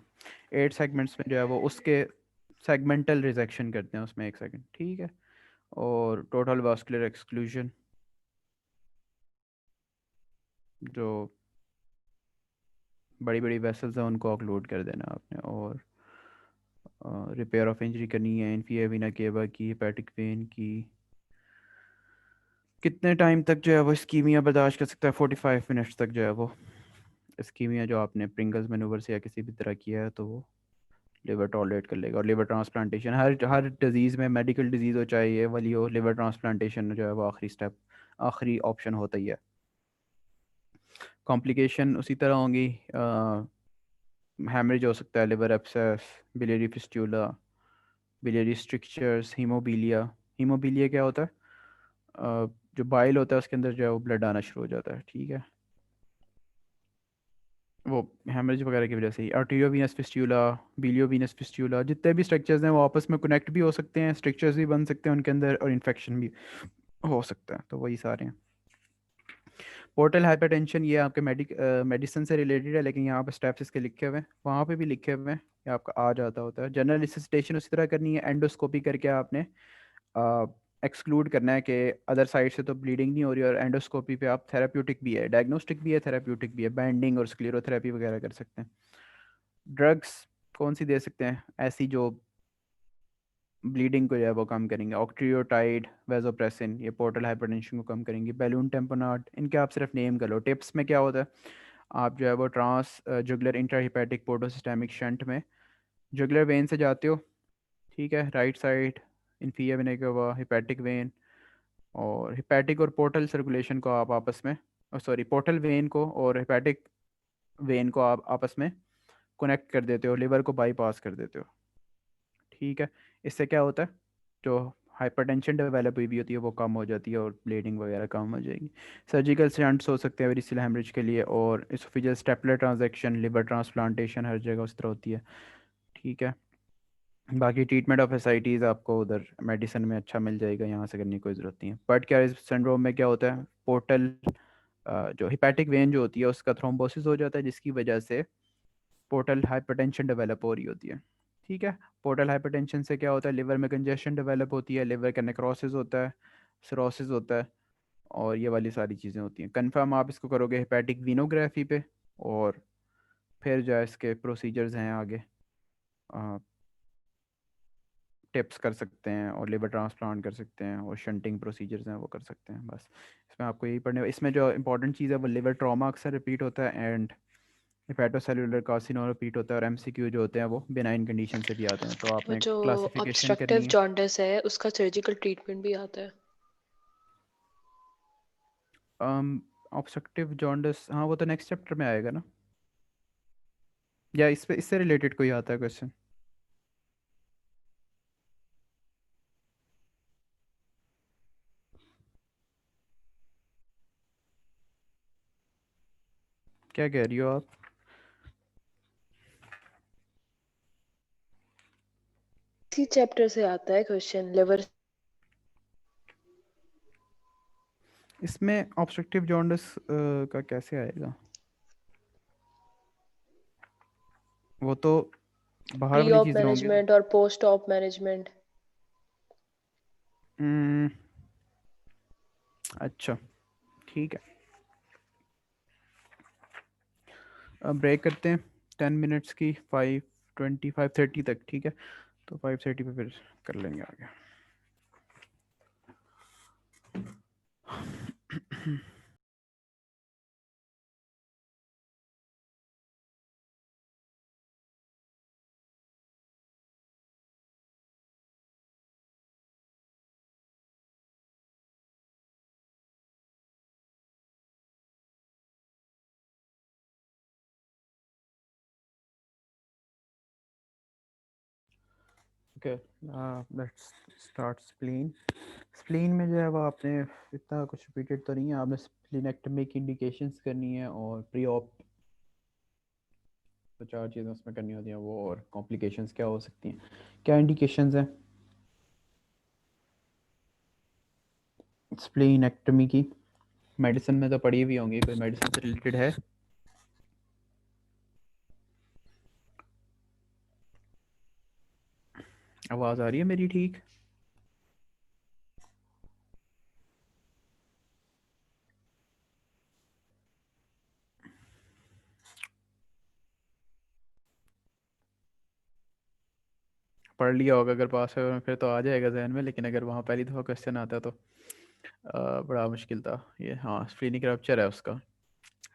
A: 8 सेगमेंट्स में जो है वो उसके सेगमेंटल रिजेक्शन करते हैं उसमें, 1 सेकंड। ठीक है, और टोटल वास्कुलर एक्सक्लूजन, जो बड़ी बड़ी वेसल्स हैं उनको ऑक्लूड कर देना आपने। और रिपेयर ऑफ इंजरी करनी है, इन्फिया वीना केवा की, हेपेटिक वेन की। कितने टाइम तक जो है वो इस्कीमिया बर्दाश्त कर सकता है, 45 मिनट्स तक जो है वो इस्कीमिया, जो आपने प्रिंगल्स मैनूवर से या किसी भी तरह किया है तो वो लिवर टॉलरेट कर लेगा। और लिवर ट्रांसप्लांटेशन, हर हर डिजीज़ में, मेडिकल डिजीज़ हो चाहे ये वाली हो, लिवर ट्रांसप्लांटेशन जो है वो आखिरी स्टेप, आखिरी ऑप्शन होता ही है। कॉम्प्लिकेशन उसी तरह होंगी, हैमरेज हो सकता है, liver abscess, biliary fistula, biliary strictures, haemobilia. Haemobilia क्या होता है, जो बाइल होता है उसके अंदर जो है वो ब्लड आना शुरू हो जाता है। ठीक है, वो हेमरेज वगैरह की वजह से ही। आर्टेरियोवीनस फिस्टूला, बिलियोवीनस फिस्टूला, जितने भी स्ट्रक्चर्स हैं वो आपस में कनेक्ट भी हो सकते हैं, स्ट्रक्चर्स भी बन सकते हैं उनके अंदर, और इन्फेक्शन भी हो सकता है, तो वही सारे हैं। पोर्टल हाइपरटेंशन, ये आपके मेडिसिन से रिलेटेड है, लेकिन यहाँ पे स्टेप्स इसके लिखे हुए हैं, वहाँ पे भी लिखे हुए हैं, ये आपका आ जाता होता है। जनरल रिससिटेशन उसी तरह करनी है, एंडोस्कोपी करके आपने एक्सक्लूड करना है कि अदर साइड से तो ब्लीडिंग नहीं हो रही, और एंडोस्कोपी पे आप थेराप्यूटिक भी है, डायग्नोस्टिक भी है, थेराप्यूटिक भी है, बैंडिंग और स्क्लेरोथेरेपी वगैरह कर सकते हैं। ड्रग्स कौन सी दे सकते हैं ऐसी जो ब्लीडिंग को जो है वो कम करेंगे? ऑक्ट्रियोटाइड, वेजोप्रेसिन, ये पोर्टल हाइपरटेंशन को कम करेंगे। बैलून टेम्पोनाट, इनके आप सिर्फ नेम कर लो। टिप्स में क्या होता है, आप जो है वो ट्रांस जुगलर इंट्राहिपैटिक पोर्टोसिस्टेमिक शंट में जुगलर वेन से जाते हो, ठीक है, राइट साइड इन्फीरियर वेन के बाद हिपैटिक वेन, और हिपैटिक और पोर्टल सर्कुलेशन को आप आपस में, सॉरी, पोर्टल वेन को और हिपैटिक वेन को आप आपस में कनेक्ट कर देते हो, लिवर को बाईपास कर देते हो, ठीक है। इससे क्या होता है, जो हाइपरटेंशन डेवलप हुई भी होती है वो कम हो जाती है और ब्लीडिंग वगैरह कम हो जाएगी। सर्जिकल स्टंट्स हो सकते हैं वेरिसिल हेमरेज के लिए, और oesophageal stapler transection, liver transplantation हर जगह उस तरह होती है, ठीक है। बाकी ट्रीटमेंट ऑफ एसाइटीज़ आपको उधर मेडिसिन में अच्छा मिल जाएगा, यहाँ से करने की कोई ज़रूरत नहीं है। बट क्या इस सिंड्रोम में क्या होता है, पोर्टल जो हिपैटिक वेन जो होती है उसका थ्रोम्बोसिस हो जाता है, जिसकी वजह से पोर्टल हाइपरटेंशन डेवलप हो रही होती है, ठीक है। पोर्टल हाइपरटेंशन से क्या होता है, लिवर में कंजेशन डेवलप होती है, लिवर का नेक्रोसिस होता है, सिरोसिस होता है, और ये वाली सारी चीज़ें होती हैं। कंफर्म आप इसको करोगे हेपेटिक वीनोग्राफी पे, और फिर जो है इसके प्रोसीजर्स हैं आगे, टिप्स कर सकते हैं, और लिवर ट्रांसप्लांट कर सकते हैं, और शंटिंग प्रोसीजर्स हैं वो कर सकते हैं। बस इसमें आपको यही पढ़ने, इसमें जो इंपॉर्टेंट चीज़ है वो लिवर ट्रॉमा अक्सर रिपीट होता है, एंड हेपेटोसेलुलर कार्सिनोमा रिपीट होता है, और एमसीक्यू जो होते हैं वो बिनाइन कंडीशन से भी आते हैं, तो
B: वो
A: आपने
B: जो
A: क्लासिफिकेशन करनी
B: ऑब्स्ट्रक्टिव
A: है।
B: जॉन्डिस है उसका सर्जिकल ट्रीटमेंट भी आता है।
A: ऑब्स्ट्रक्टिव जॉन्डिस, हाँ वो तो नेक्स्ट चैप्टर में आएगा ना, या इस पे इससे रिलेटेड कोई आता है क्वेश्चन? क्या कह रही हो आप?
B: इसी चैप्टर से आता है क्वेश्चन, लिवर।
A: इसमें ऑब्स्ट्रक्टिव जॉन्डिस का कैसे आएगा? वो तो बाहर
B: प्री
A: वाली
B: ऑप
A: चीज़ें होंगी ना।
B: मैनेजमेंट और पोस्ट ऑप मैनेजमेंट।
A: हम्म, अच्छा, ठीक है। अब ब्रेक करते हैं 10 मिनट्स की, 5:20 5:30 तक, ठीक है। तो 5:30 पे फिर कर लेंगे आगे। Okay, let's start spleen. Spleen में जो है वो आपने इतना कुछ रिपीटेड तो नहीं है, आपने स्प्लीनेक्टमी की इंडिकेशंस करनी है, और प्री ऑप तो 4 चीज़ें उसमें करनी होती हैं वो, और कॉम्प्लिकेशंस क्या हो सकती हैं, क्या इंडिकेशंस हैं स्प्लीनेक्टमी की? मेडिसिन में तो पढ़ी हुई होंगी, कोई मेडिसिन से रिलेटेड है? आवाज़ आ रही है मेरी ठीक? पढ़ लिया होगा अगर पास है फिर तो आ जाएगा जहन में, लेकिन अगर वहाँ पहली दफ़ा क्वेश्चन आता है तो बड़ा मुश्किल था ये। हाँ, स्प्लीनिक रप्चर है उसका,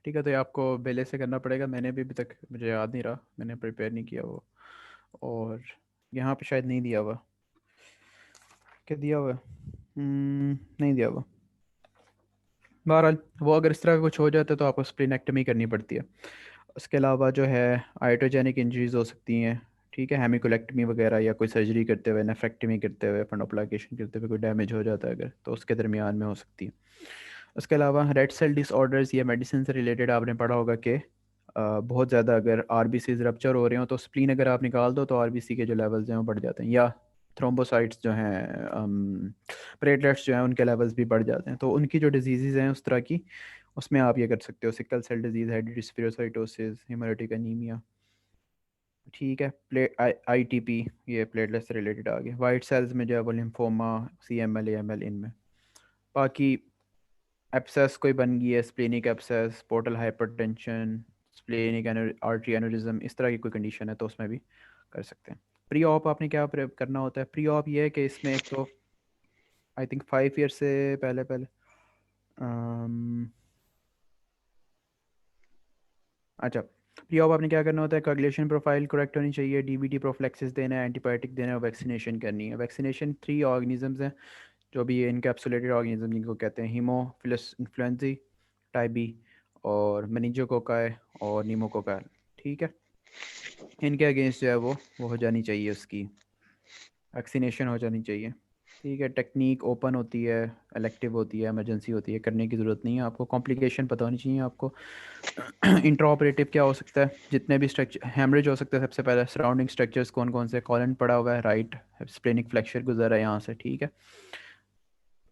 A: ठीक है। तो ये आपको पहले से करना पड़ेगा, मैंने भी अभी तक मुझे याद नहीं रहा, मैंने प्रिपेयर नहीं किया वो, और यहाँ पे शायद नहीं दिया हुआ। क्या दिया हुआ है? नहीं दिया हुआ। बहरहाल वो अगर इस तरह का कुछ हो जाता है तो आपको स्प्लीनेक्टमी करनी पड़ती है। उसके अलावा जो है आइटोजेनिक इंजरीज हो सकती हैं, ठीक है, हेमिकोलेक्टमी वगैरह, या कोई सर्जरी करते हुए, नेफ्रेक्टमी करते हुए, फंडोप्लाकेशन करते हुए कोई डैमेज हो जाता है अगर, तो उसके दरमियान में हो सकती है। उसके अलावा रेड सेल डिसऑर्डर्स या मेडिसिन से रिलेटेड आपने पढ़ा होगा कि बहुत ज़्यादा अगर आरबीसीज रप्चर हो रहे हो तो स्प्लीन अगर आप निकाल दो तो आरबीसी के जो लेवल्स हैं वो बढ़ जाते हैं, या थ्रोम्बोसाइट्स जो हैं, प्लेटलेट्स जो हैं उनके लेवल्स भी बढ़ जाते हैं। तो उनकी जो डिजीज़ हैं उस तरह की, उसमें आप ये कर सकते हो, sickle cell disease, hereditary spherocytosis, haemolytic anaemia, ठीक है। आईटीपी, ये प्लेटलेट से रिलेटेड आ गया। वाइट सेल्स में जो है वो लिम्फोमा, सीएमएल, एएमएल इनमें। बाकी एब्सेस कोई बन गई है, splenic abscess, portal hypertension, splenic artery aneurysm, इस तरह की कोई कंडीशन है तो उसमें भी कर सकते हैं। प्री ऑप आपने क्या करना होता है? प्री ऑप ये है कि इसमें एक तो आई थिंक 5 ईयर से पहले पहले अच्छा, प्री ऑप आपने क्या करना होता है? कोagulation प्रोफाइल करेक्ट होनी चाहिए, डीबीटी प्रोफिलैक्सिस देना है, एंटीबायोटिक देना है, वैक्सीनेशन करनी है। वैक्सीनेशन 3 ऑर्गेनिजम्स हैं जो भी ये इनकैप्सुलेटेड ऑर्गेनिज्म जिनको कहते हैं, हीमोफिलस इन्फ्लुएंजी टाइप बी, और मेनिंजोकोकाई और नीमोकोकाई। ठीक है, इनके अगेंस्ट जो है वो हो जानी चाहिए, उसकी वैक्सीनेशन हो जानी चाहिए। ठीक है, टेक्निक ओपन होती है, इलेक्टिव होती है, इमरजेंसी होती है, करने की ज़रूरत नहीं है आपको। कॉम्प्लिकेशन पता होनी चाहिए आपको। इंट्रा ऑपरेटिव क्या हो सकता है? जितने भी स्ट्रक्चर हेमरेज हो सकता है, सबसे पहले सराउंडिंग स्ट्रक्चर्स कौन कौन से? कॉलन पड़ा हुआ है, राइट स्प्लेनिक फ्लेक्चर गुजर है यहाँ से, ठीक है,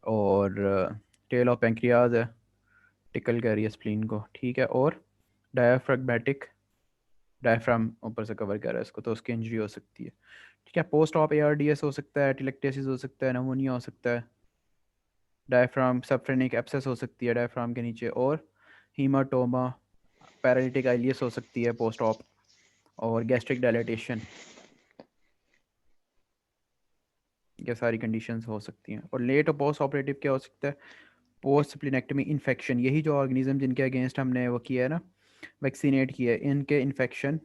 A: और टेल ऑफ पेंक्रियाज है, टिकल कर रही है स्प्लीन को, ठीक है, और डायाफ्रागमेटिक, डायफ्राम ऊपर से कवर कर रहा है इसको, तो उसकी इंजरी हो सकती है। ठीक है, पोस्ट ऑप एआरडीएस हो सकता है, टेलेक्टेसिस हो सकता है, नमोनिया हो सकता है, डायफ्राम सबफ्रेनिक एब्सेस हो सकती है डायफ्राम के नीचे, और हीमाटोमा, पैरालिटिक आइलियस हो सकती है पोस्ट ऑप, और गैस्ट्रिक डायलिटेशन, ये सारी कंडीशंस हो सकती हैं। और लेट और पोस्ट ऑपरेटिव क्या हो सकता है? पोस्ट स्प्लीनेक्टमी इन्फेक्शन, यही जो ऑर्गेनिज्म जिनके अगेंस्ट हमने वो किया है ना, वैक्सीनेट किया है, इनके इन्फेक्शन,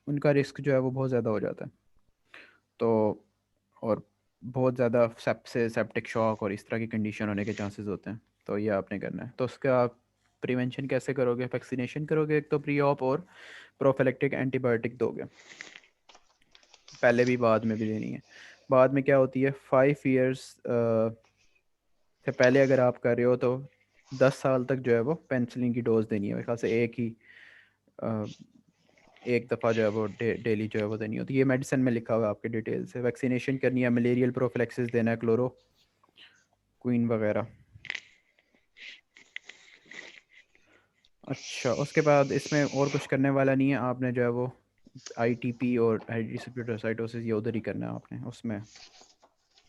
A: उनका रिस्क जो है वो बहुत ज़्यादा हो जाता है। तो और बहुत ज़्यादा सेप्सिस, सेप्टिक शॉक और इस तरह की कंडीशन होने के चांसेस होते हैं। तो ये आपने करना है। तो उसका प्रिवेंशन कैसे करोगे? वैक्सीनेशन करोगे एक तो प्री ऑप, और प्रोफिलैक्टिक एंटीबायोटिक दोगे, पहले भी बाद में भी देनी है। बाद में क्या होती है, 5 ईयर्स से पहले अगर आप कर रहे हो तो 10 साल तक जो है वो पेंसिलिन की डोज देनी है। मेरे ख्याल से अ, एक दफ़ा जो है वो डेली जो है वो देनी होती है। ये मेडिसिन में लिखा हुआ है आपके डिटेल से। वैक्सीनेशन करनी है, मलेरियल प्रोफिलैक्सिस देना है, क्लोरो क्वीन वगैरह। अच्छा, उसके बाद इसमें और कुछ करने वाला नहीं है आपने, जो है वो आईटीपी और हाइड्रोसिस ये उधर ही करना है आपने उसमें।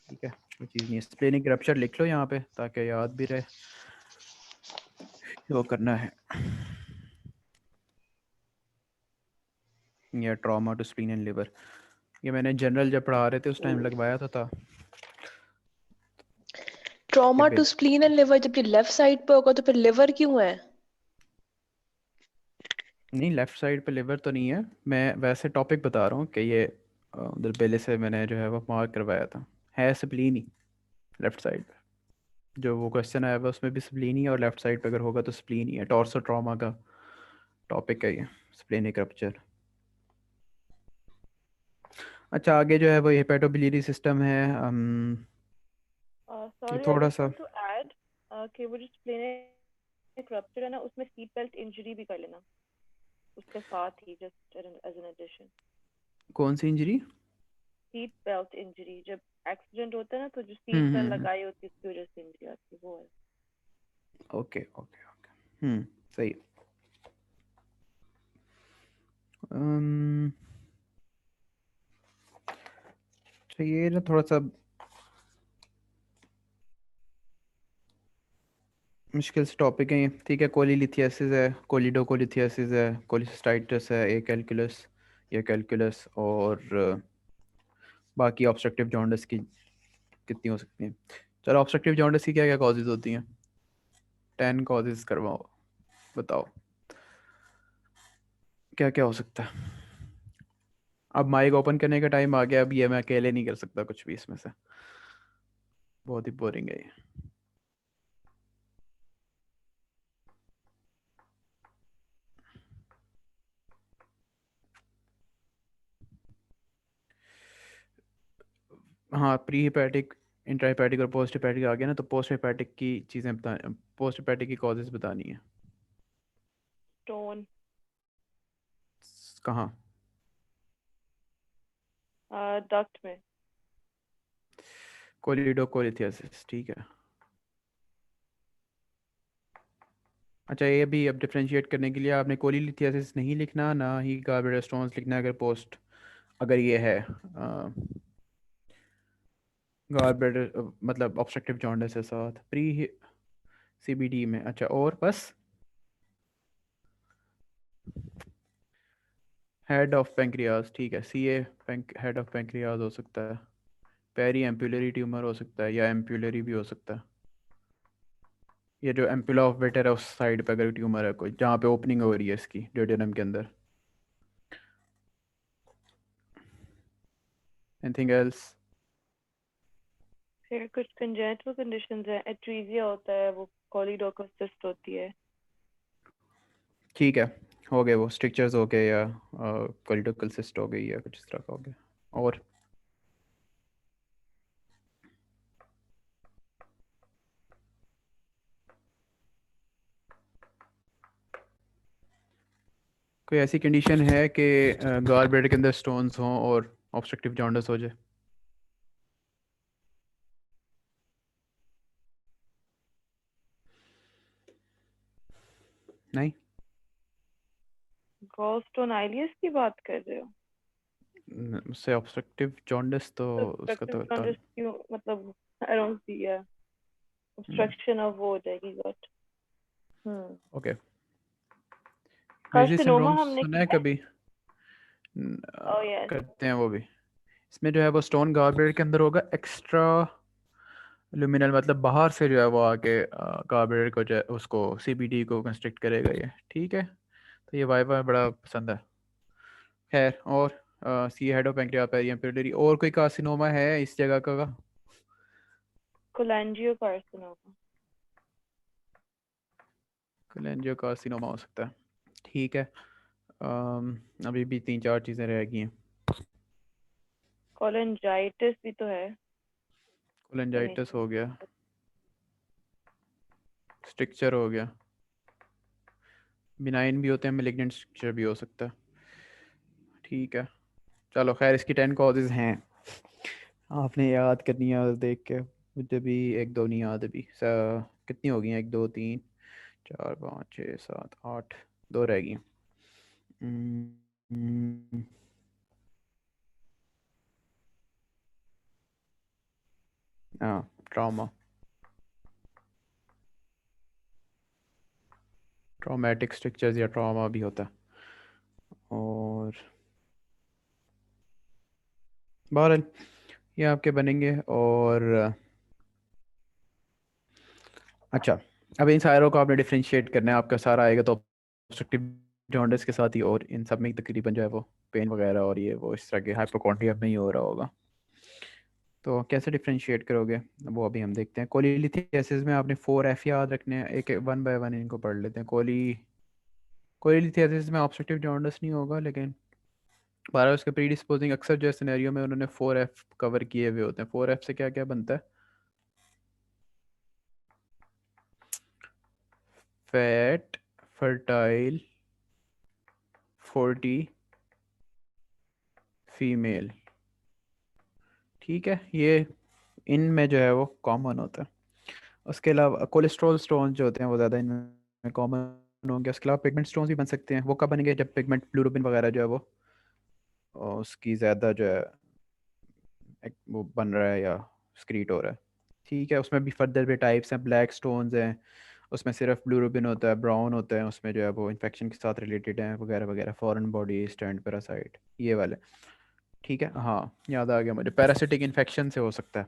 A: ठीक है, कोई चीज़ नहीं है। स्प्लेनिक रप्चर लिख लो यहाँ पे ताकि याद भी रहे, वो करना है। या trauma to spleen and liver, ये मैंने जनरल जब पढ़ा रहे थे उस टाइम लगवाया था कि
B: trauma to spleen and liver जब ये लेफ्ट साइड पे होगा तो फिर लिवर क्यों है?
A: नहीं, लेफ्ट साइड पे लिवर तो नहीं है, मैं वैसे टॉपिक बता रहा हूँ कि ये उधर पहले से मैंने जो है वो मार्क करवाया था, है स्प्लीन ही लेफ्ट साइड पे। जो वो क्वेश्चन आया हुआ उसमें भी स्प्लीन ही है, और लेफ्ट साइड पे अगर होगा तो स्प्लीन ही है। टॉर्सो ट्रॉमा का टॉपिक है ये, स्प्लेनिक रप्चर। अच्छा, आगे जो है वो हेपेटोबिलियरी सिस्टम है। ये
C: सॉरी, आई
A: थोड़ा
C: जस्ट
A: सा
C: वांट टू ऐड कि वो जो स्प्लेनिक रप्चर है ना, उसमें सीट बेल्ट इंजरी भी कर लेना उसके साथ ही, जस्ट एज एन एडिशन।
A: कौन सी इंजरी?
C: सीट बेल्ट इंजरी, जब एक्सीडेंट होता है ना तो जो सीट बेल्ट
A: हम्म।
C: लगाई होती है उसकी वजह से इंजरी आती है, वो है।
A: ओके ओके ओके, सही। अच्छा, ये ना थोड़ा सा मुश्किल से टॉपिक है ये। ठीक है, कोलीलिथियासिस है, कोलिडोकोलिथियासिस है, कोलिसिस्टाइटिस है, ए कैलकुलस, ये कैलकुलस, और बाकी ऑब्स्ट्रक्टिव जॉन्डिस की कितनी हो सकती हैं? चलो, ऑब्स्ट्रक्टिव जॉन्डिस की क्या क्या कॉजेज होती हैं? 10 कॉजेज करवाओ, बताओ क्या क्या हो सकता है। अब माइक ओपन करने का टाइम आ गया, अब ये मैं अकेले नहीं कर सकता कुछ भी इसमें से, बहुत ही बोरिंग है ये। हाँ, प्री हेपेटिक, इंट्रा हेपेटिक और पोस्ट हेपेटिक आ गया ना, तो पोस्ट हेपेटिक की चीज़ें बता, पोस्ट हेपेटिक की कॉजेज बतानी है।
C: स्टोन,
A: कहाँ?
C: डक्ट में।
A: कोलिडोकोलिथियासिस, ठीक है। अच्छा, ये भी अब डिफरेंशिएट करने के लिए आपने कोलिलिथियासिस नहीं लिखना, ना ही गार्बेडा स्टोन्स लिखना है, अगर ये है गार्बेडा मतलब ऑब्स्ट्रक्टिव जॉन्डिस के साथ प्री सीबीडी में। अच्छा, और बस हेड ऑफ पेंक्रियाज, ठीक है, सी ए हेड ऑफ पेंक्रियाज हो सकता है, पेरी एम्पुलरी ट्यूमर हो सकता है, या एम्पुलरी भी हो सकता है। ये जो एम्पुला ऑफ वेटर है उस साइड पे अगर ट्यूमर है कोई, जहाँ पे ओपनिंग हो रही है इसकी ड्यूडेनम के अंदर। Anything else?
C: फिर कुछ कंजेनिटल कंडीशंस है, एट्रीजिया होता है, वो कॉलीडोकस सिस्ट होती है।
A: ठीक है, हो गए वो स्ट्रिक्चर्स हो गए, या कोलिडोकल सिस्ट हो गई, या कुछ इस तरह का हो गया। और कोई ऐसी कंडीशन है कि गॉल ब्लैडर के अंदर स्टोन्स हों और ऑब्स्ट्रक्टिव जॉन्डिस हो जाए? नहीं?
C: गॉलस्टोन आइलियस की बात कर रहे हो?
A: उससे ऑब्स्ट्रक्टिव जॉन्डिस तो
C: तो
A: उसका
C: obstructive
A: तो
C: jaundice क्यों, मतलब आई डोंट सी है, obstruction of वो हो जाएगी गट।
A: ओके। मेजी
C: कार्सिनोमा
A: सिंड्रोम
C: हमने
A: सुना है
C: किया है।
A: कभी?
C: Oh yes.
A: करते हैं वो भी। इसमें जो है वो स्टोन गॉल ब्लैडर के अंदर होगा एक्स्ट्रा लुमिनल, मतलब बाहर से जो है वो आके गॉल ब्लैडर को जो है उसको सीबीडी को कंस्ट्रक्ट करेगा ये, ठीक है। तो ये वाइवा बड़ा पसंद है। खैर, और सी हेड ऑफ पेंक्रियास पेरियम, और कोई कार्सिनोमा है इस जगह का?
C: कोलेंजियो कार्सिनोमा।
A: कोलेंजियो कार्सिनोमा हो सकता है, ठीक है। अभी भी 3-4 चीज़ें रह गई हैं।
C: कोलेंजाइटिस भी तो है।
A: कोलेंजाइटिस हो गया, स्ट्रक्चर हो गया, बिनाइन भी होते हैं, मेलिग्नेंट स्ट्रक्चर भी हो सकता है, ठीक है। चलो खैर, इसकी 10 कॉजेज़ हैं, आपने याद करनी है। और देख के मुझे भी एक दो नहीं याद अभी। कितनी हो गई हैं? 1 2 3 4 5 6 7 8, 2 रह गई हैं। हम्म, हाँ, ट्रॉमा, ट्रॉमेटिक स्ट्रक्चर्स या ट्रॉमा भी होता है। और बहरहाल ये आपके बनेंगे। और अच्छा, अब इन सारों को आपने डिफरेंशिएट करना है, आपका सारा आएगा तो ऑब्स्ट्रक्टिव जॉन्डिस के साथ ही, और इन सब में ही तकरीबन जो है वो पेन वगैरह और ये वो इस तरह के हाइपोकॉन्ड्रिया में ही हो रहा होगा। तो कैसे डिफरेंशिएट करोगे वो अभी हम देखते हैं। कोलिलिथियासिस में आपने 4F याद रखने हैं, एक 1 बाय 1 इनको पढ़ लेते हैं। कोलिलिथियासिस में ऑब्स्ट्रक्टिव जॉन्डिस नहीं होगा, लेकिन बारह उसके प्री डिस्पोजिंग अक्सर जो सिनेरियो में उन्होंने 4F कवर किए हुए होते हैं। 4F से क्या क्या बनता है? फैट, फर्टाइल, 40, फीमेल, ठीक है। ये इनमें जो है वो कॉमन होता है। उसके अलावा कोलेस्ट्रॉल स्टोन जो होते हैं वो ज़्यादा इनमें कॉमन होंगे। उसके अलावा पिगमेंट स्टोन्स भी बन सकते हैं। वो कब बनेंगे? जब पिगमेंट ब्लूबिन वगैरह जो है वो उसकी ज़्यादा जो है वो बन रहा है या स्क्रीट हो रहा है, ठीक है। उसमें भी फर्दर भी टाइप्स हैं। ब्लैक स्टोन्स हैं, उसमें सिर्फ ब्लूबिन होता है, ब्राउन होता है, उसमें जो है वो इन्फेक्शन के साथ रिलेटेड हैं वगैरह वगैरह, फॉरेन बॉडी स्टैंड पैरासाइट, ये वाले, ठीक है। हाँ, याद आ गया मुझे, पैरासिटिक इन्फेक्शन से हो सकता है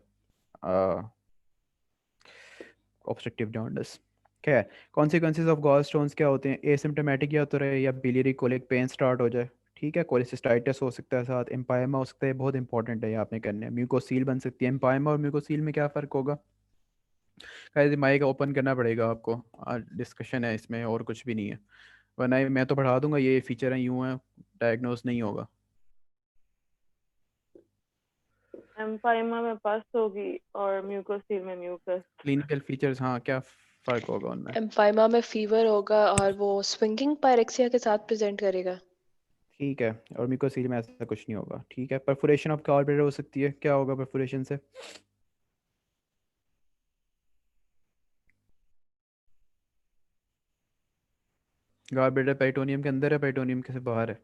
A: ऑब्स्ट्रक्टिव जॉन्डिस। खैर, कॉन्सिक्वेंसेज ऑफ गॉल स्टोन्स क्या होते हैं? एसिम्टोमेटिक या तो रहे, या बिलियरी कोलिक पेन स्टार्ट हो जाए, ठीक है। कोलिसिस्टाइटिस हो सकता है, साथ एम्पायमा हो सकता है, बहुत इंपॉर्टेंट है ये आपने करने हैं। म्यूकोसील बन सकती है। एम्पायमा और म्यूकोसील में क्या फ़र्क होगा? खैर, माइक ओपन करना पड़ेगा आपको, डिस्कशन है इसमें और कुछ भी नहीं है, वरना मैं तो पढ़ा दूंगा ये फीचर हैं यूँ हैं, डायग्नोस नहीं होगा।
C: एम्फाइमा में पस होगी और म्यूकोसील में म्यूकस।
A: क्लिनिकल फीचर्स, हाँ, क्या फ़र्क होगा उनमें?
B: एम्फाइमा में फीवर होगा और वो स्विंगिंग पायरेक्सिया के साथ प्रेजेंट करेगा।
A: ठीक है, और म्यूकोसील में ऐसा कुछ नहीं होगा, ठीक है। परफोरेशन ऑफ कार्बोरेटर हो सकती है, क्या होगा परफोरेशन से? गॉलब्लैडर पेरिटोनियम के अंदर है, पेरिटोनियम के से बाहर है?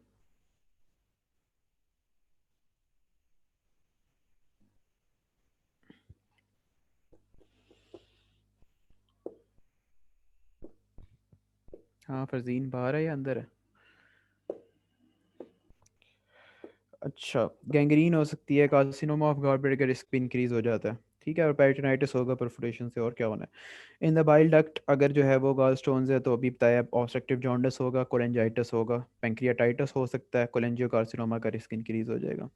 A: हाँ फरजीन, बाहर है या अंदर है? अच्छा, गैंग्रीन हो सकती है, कार्सिनोमा ऑफ गॉलब्लैडर का रिस्क भी इंक्रीज हो जाता है, ठीक है, और पेरिटोनाइटिस होगा परफोरेशन से, और क्या होना है। इन द बाइल डक्ट अगर जो है वो गॉल स्टोन्स है तो अभी बताया, ऑब्स्ट्रक्टिव जॉन्डिस होगा, कोलेंजाइटिस होगा, पेंक्रियाटाइटिस हो सकता है, कोलेंजियोकार्सिनोमा का रिस्क इंक्रीज हो जाएगा।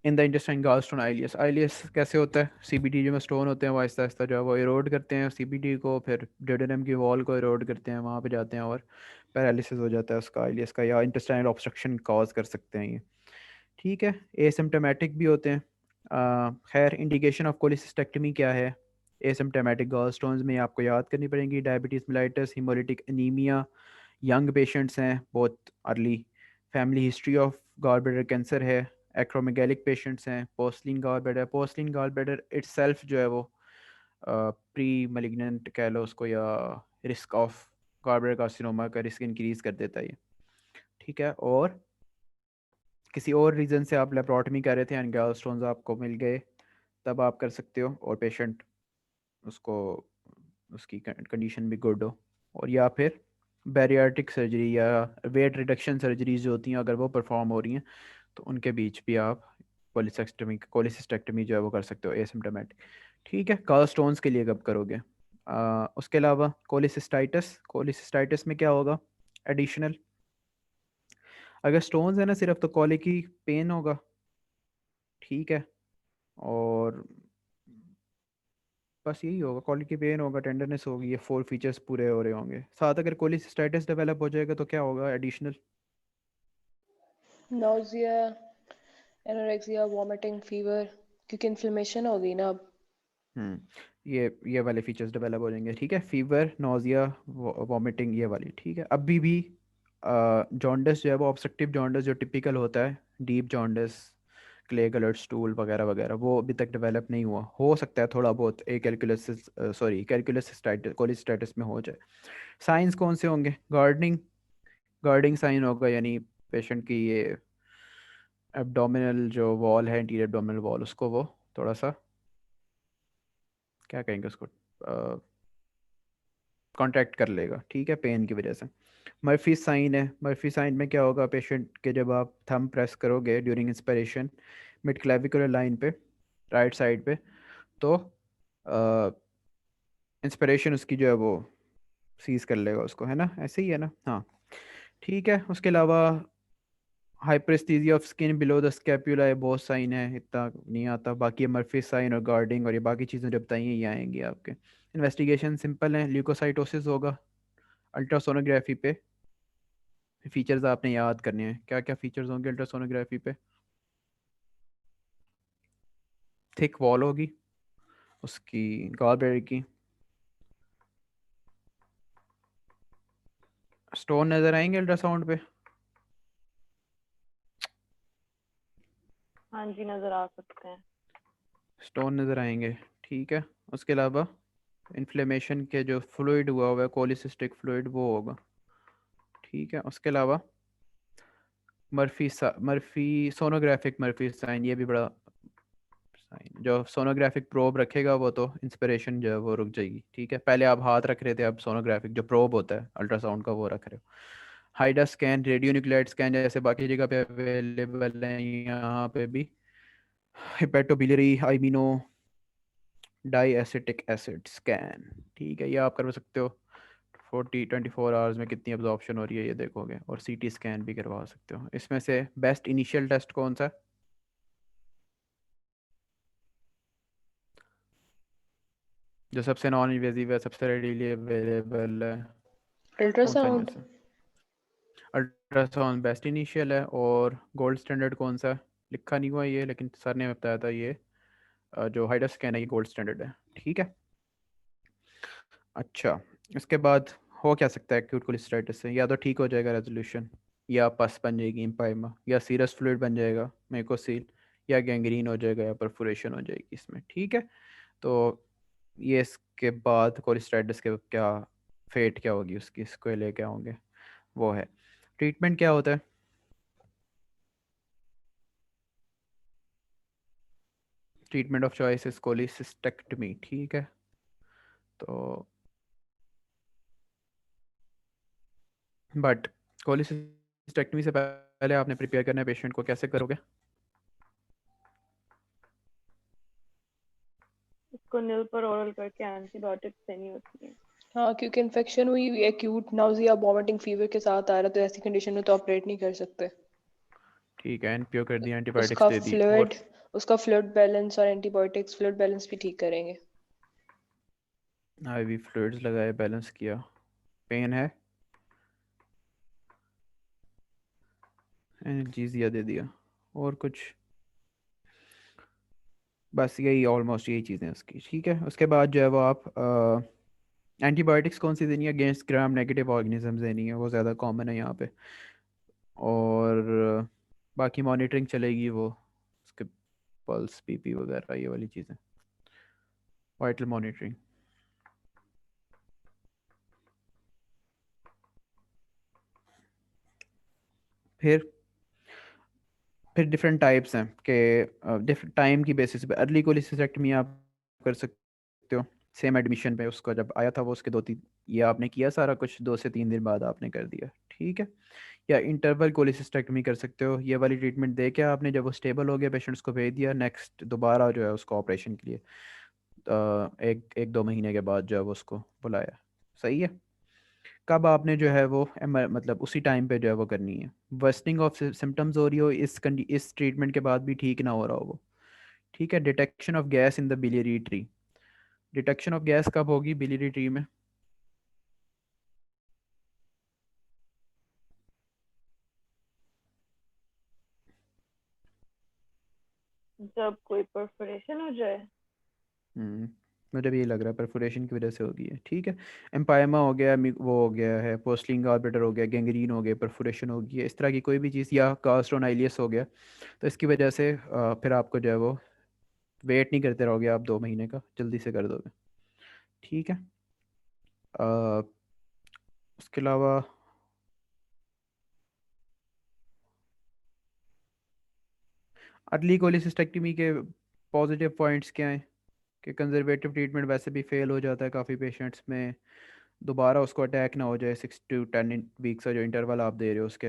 A: इन द इंटेस्टाइन गॉलस्टोन आइलियस, आइलियस कैसे होता है, सीबीडी जो में स्टोन होते हैं वो आहिस्ता आहिस्ता जो है वो इरोड करते हैं सीबीडी को, फिर डेडनम की वॉल को इरोड करते हैं, वहाँ पे जाते हैं और पैरालिसिस हो जाता है उसका, आइलियस का, या इंटेस्टाइनल ऑब्स्ट्रक्शन कॉज कर सकते हैं ये, ठीक है। एसिम्टोमेटिक भी होते हैं। खैर, इंडिकेशन ऑफ कोलिसिस्टेक्टमी क्या है? एसिम्टोमेटिक गॉल स्टोन्स में आपको याद करनी पड़ेंगी, diabetes mellitus, haemolytic anaemia, young patients हैं बहुत early, family history of gallbladder cancer है, एक्रोमेगैलिक पेशेंट्स हैं, porcelain gallbladder, porcelain gallbladder itself जो है वो प्री मलिग्नेंट कह लो उसको, या रिस्क ऑफ गॉलब्लैडर कार्सिनोमा का रिस्क इंक्रीज कर देता है ये, ठीक है। और किसी और रीज़न से आप लेप्रोटमी कर रहे थे एंड गॉल स्टोन्स आपको मिल गए, तब आप कर सकते हो, और पेशेंट उसको, उसकी कंडीशन भी गुड हो, और या फिर बैरियाट्रिक सर्जरी या वेट रिडक्शन सर्जरीज जो होती हैं अगर वो परफॉर्म हो रही हैं तो उनके बीच भी आप कोलिसिस्टेक्टमी जो है वो कर सकते हो एसिम्टोमेटिक, ठीक है। गॉल स्टोन्स के लिए कब करोगे? उसके अलावा कोलिसिस्टाइटिस, कोलिसिस्टाइटिस में क्या होगा एडिशनल? अगर स्टोन्स है ना सिर्फ, तो कॉली की पेन होगा, ठीक है, और बस यही होगा, कॉली की पेन होगा, टेंडरनेस होगी, ये 4 फीचर्स पूरे हो रहे होंगे। साथ अगर कोलिसिस्टाइटिस डेवलप हो जाएगा तो क्या होगा additional?
B: Nausea, anorexia, vomiting, fever, क्योंकि इन्फ्लेमेशन होगी ना अब।
A: ये वाले फीचर्स डेवलप हो जाएंगे, ठीक है, फीवर, नोजिया, वॉमिटिंग, ये वाली, ठीक है। अभी भी जॉन्डिस जो है वो ऑब्स्ट्रक्टिव जॉन्डिस जो टिपिकल होता है, deep jaundice, clay coloured stool वगैरह वगैरह, वो अभी तक डेवलप नहीं हुआ, हो सकता है थोड़ा बहुत एक कैलकुलस, सॉरी कैलकुलस कोलिस्टाइटिस में हो जाए। साइंस कौन से होंगे? गार्डनिंग, गार्डिंग साइन होगा, यानी पेशेंट की ये एब्डोमिनल जो वॉल है, इंटीरियर एब्डोमिनल वॉल, उसको वो थोड़ा सा क्या कहेंगे उसको, कांटेक्ट कर लेगा, ठीक है, पेन की वजह से। मर्फी साइन है, मर्फी साइन में क्या होगा, पेशेंट के जब आप थंब प्रेस करोगे during inspiration mid clavicular line पे, राइट साइड पे, तो इंस्पिरेशन उसकी जो है वो सीज कर लेगा उसको, है ना, ऐसे ही है ना, हाँ, ठीक है। उसके अलावा hyperaesthesia of skin below the scapula है, बहुत साइन है, इतना नहीं आता, बाकी मर्फी साइन और गार्डिंग और ये बाकी चीज़ें जो बताई हैं ये आएंगी आपके। इन्वेस्टिगेशन सिंपल है, ल्यूकोसाइटोसिस होगा, अल्ट्रासोनोग्राफी पे फीचर्स आपने याद करने हैं, क्या क्या फीचर्स होंगे अल्ट्रासोनोग्राफी पे? थिक वॉल होगी उसकी, गॉलब्लैडर की, स्टोन नजर आएंगे अल्ट्रासाउंड पे?
C: हाँ जी, नजर आ सकते हैं।
A: स्टोन नजर आएंगे, ठीक है। उसके अलावा इन्फ्लेमेशन के जो फ्लूइड हुआ है कोलिसिस्टिक फ्लूइड वो होगा, ठीक है। उसके अलावा मर्फी सोनोग्राफिक मर्फी साइन, ये भी बड़ा साइन, जो सोनोग्राफिक प्रोब रखेगा वो तो इंस्पिरेशन जो है वो रुक जाएगी, ठीक है। पहले आप हाथ रख रहे थे, अब सोनोग्राफिक जो प्रोब होता है अल्ट्रासाउंड का वो रख रहे हो। HIDA scan, radionuclide scan जैसे बाकी जगह पे अवेलेबल है, यहाँ पे भी hepatobiliary imino diacetic acid scan, ठीक है, ये आप करवा सकते हो। 24 आवर्स में कितनी अब्जॉर्प्शन हो रही है ये देखोगे, और सीटी स्कैन भी करवा सकते हो। इसमें से बेस्ट इनिशियल टेस्ट कौन सा है? जो सबसे नॉन इन्वेजिव है, सबसे रेडीली अवेलेबल है, कौन सा इनमें
B: अल्ट्रासाउंड।
A: से? अल्ट्रासाउंड बेस्ट इनिशियल है, और गोल्ड स्टैंडर्ड कौन सा है? लिखा नहीं हुआ ये, लेकिन सर ने बताया था ये जो हाइडा स्कैन है ये गोल्ड स्टैंडर्ड है, ठीक है। अच्छा, इसके बाद हो क्या सकता है एक्यूट कोलिस्टाइटिस से? या तो ठीक हो जाएगा रेजोल्यूशन, या पस बन जाएगी इम्पाइमा, या सीरस फ्लूइड बन जाएगा मेकोसील, या गैंग्रीन हो जाएगा, या परफोरेशन हो जाएगी इसमें, ठीक है। तो ये इसके बाद कोलिस्टाइटिस के क्या फेट क्या होगी उसकी, स्क्वेले क्या होंगे, वो है। ट्रीटमेंट क्या होता है? Treatment of choice is cholecystectomy, ठीक है। तो बट कोलिसिस्टेक्टमी से पहले आपने प्रिपेयर करना है पेशेंट को, कैसे करोगे?
C: इसको नील पर ओरल करके एंटीबायोटिक्स देनी होती है।
B: हाँ, क्योंकि इन्फेक्शन हुई एक्यूट नाउजिया वॉमिटिंग फीवर के साथ आ रहा है, तो ऐसी कंडीशन में तो ऑपरेट नहीं कर सकते।
A: ठीक है, एनपीओ कर दिया, एंटीबायोटिक्स
B: उसका
A: दे दी,
B: फ्लूइड
A: और
B: उसका फ्लूइड बैलेंस और एंटीबायोटिक्स फ्लूइड बैलेंस भी ठीक करेंगे।
A: आईवी फ्लूइड्स लगाए, बैलेंस किया। पेन है, एनाल्जेसिया दे दिया, और कुछ? बस यही, ऑलमोस्ट यही चीज़ें उसकी, ठीक है। उसके बाद जो है वो आप एंटीबायोटिक्स कौन सी देनी है? अगेंस्ट ग्राम नेगेटिव ऑर्गेनिज्म देनी है, वो ज़्यादा कॉमन है यहाँ पे। और बाकी मॉनिटरिंग चलेगी, वो उसके पल्स, पीपी वगैरह, ये वाली चीज़ें, वाइटल मॉनिटरिंग। फिर डिफरेंट टाइप्स हैं कि डिफरेंट टाइम की बेसिस पे अर्ली कोलिसिस्टेक्टमी आप कर सकते हो। सेम एडमिशन पे उसका जब आया था वो, उसके 2-3, ये आपने किया सारा कुछ, 2 से 3 दिन बाद आपने कर दिया, ठीक है। या इंटरवल कोलिसिस्टेक्टमी कर सकते हो, ये वाली ट्रीटमेंट दे के आपने जब वो स्टेबल हो गया, पेशेंट्स को भेज दिया, नेक्स्ट दोबारा जो है उसको ऑपरेशन के लिए 1-2 महीने के बाद जो है वो उसको बुलाया। सही है। कब आपने जो है वो मतलब उसी टाइम पे जो है वो करनी है। वर्सनिंग ऑफ सिम्टम्स हो रही हो, इस ट्रीटमेंट के बाद भी ठीक ना हो रहा हो वो, ठीक है। Detection of gas in the biliary tree, detection of gas कब होगी बिलियरी ट्री में?
C: जब कोई परफोरेशन हो जाए।
A: हम्म, मुझे भी ये लग रहा है परफोरेशन की वजह से होगी है, ठीक है। एम्पायमा हो गया, वो हो गया है, पोस्टलिंग ऑर्बिटर हो गया, गैंग्रीन हो गया, परफोरेशन हो गई है, इस तरह की कोई भी चीज़, या कास्ट्रोनाइलियस हो गया, तो इसकी वजह से फिर आपको जो है वो वेट नहीं करते रहोगे आप 2 महीने का, जल्दी से कर दोगे, ठीक है। अ, उसके अलावा अर्ली कोलिसिस्टेक्टमी के पॉजिटिव पॉइंट्स क्या हैं? कि कंजर्वेटिव ट्रीटमेंट वैसे भी फेल हो जाता है काफ़ी पेशेंट्स में, दोबारा उसको अटैक ना हो जाए 6 to 10 वीक्स का जो इंटरवल आप दे रहे हो उसके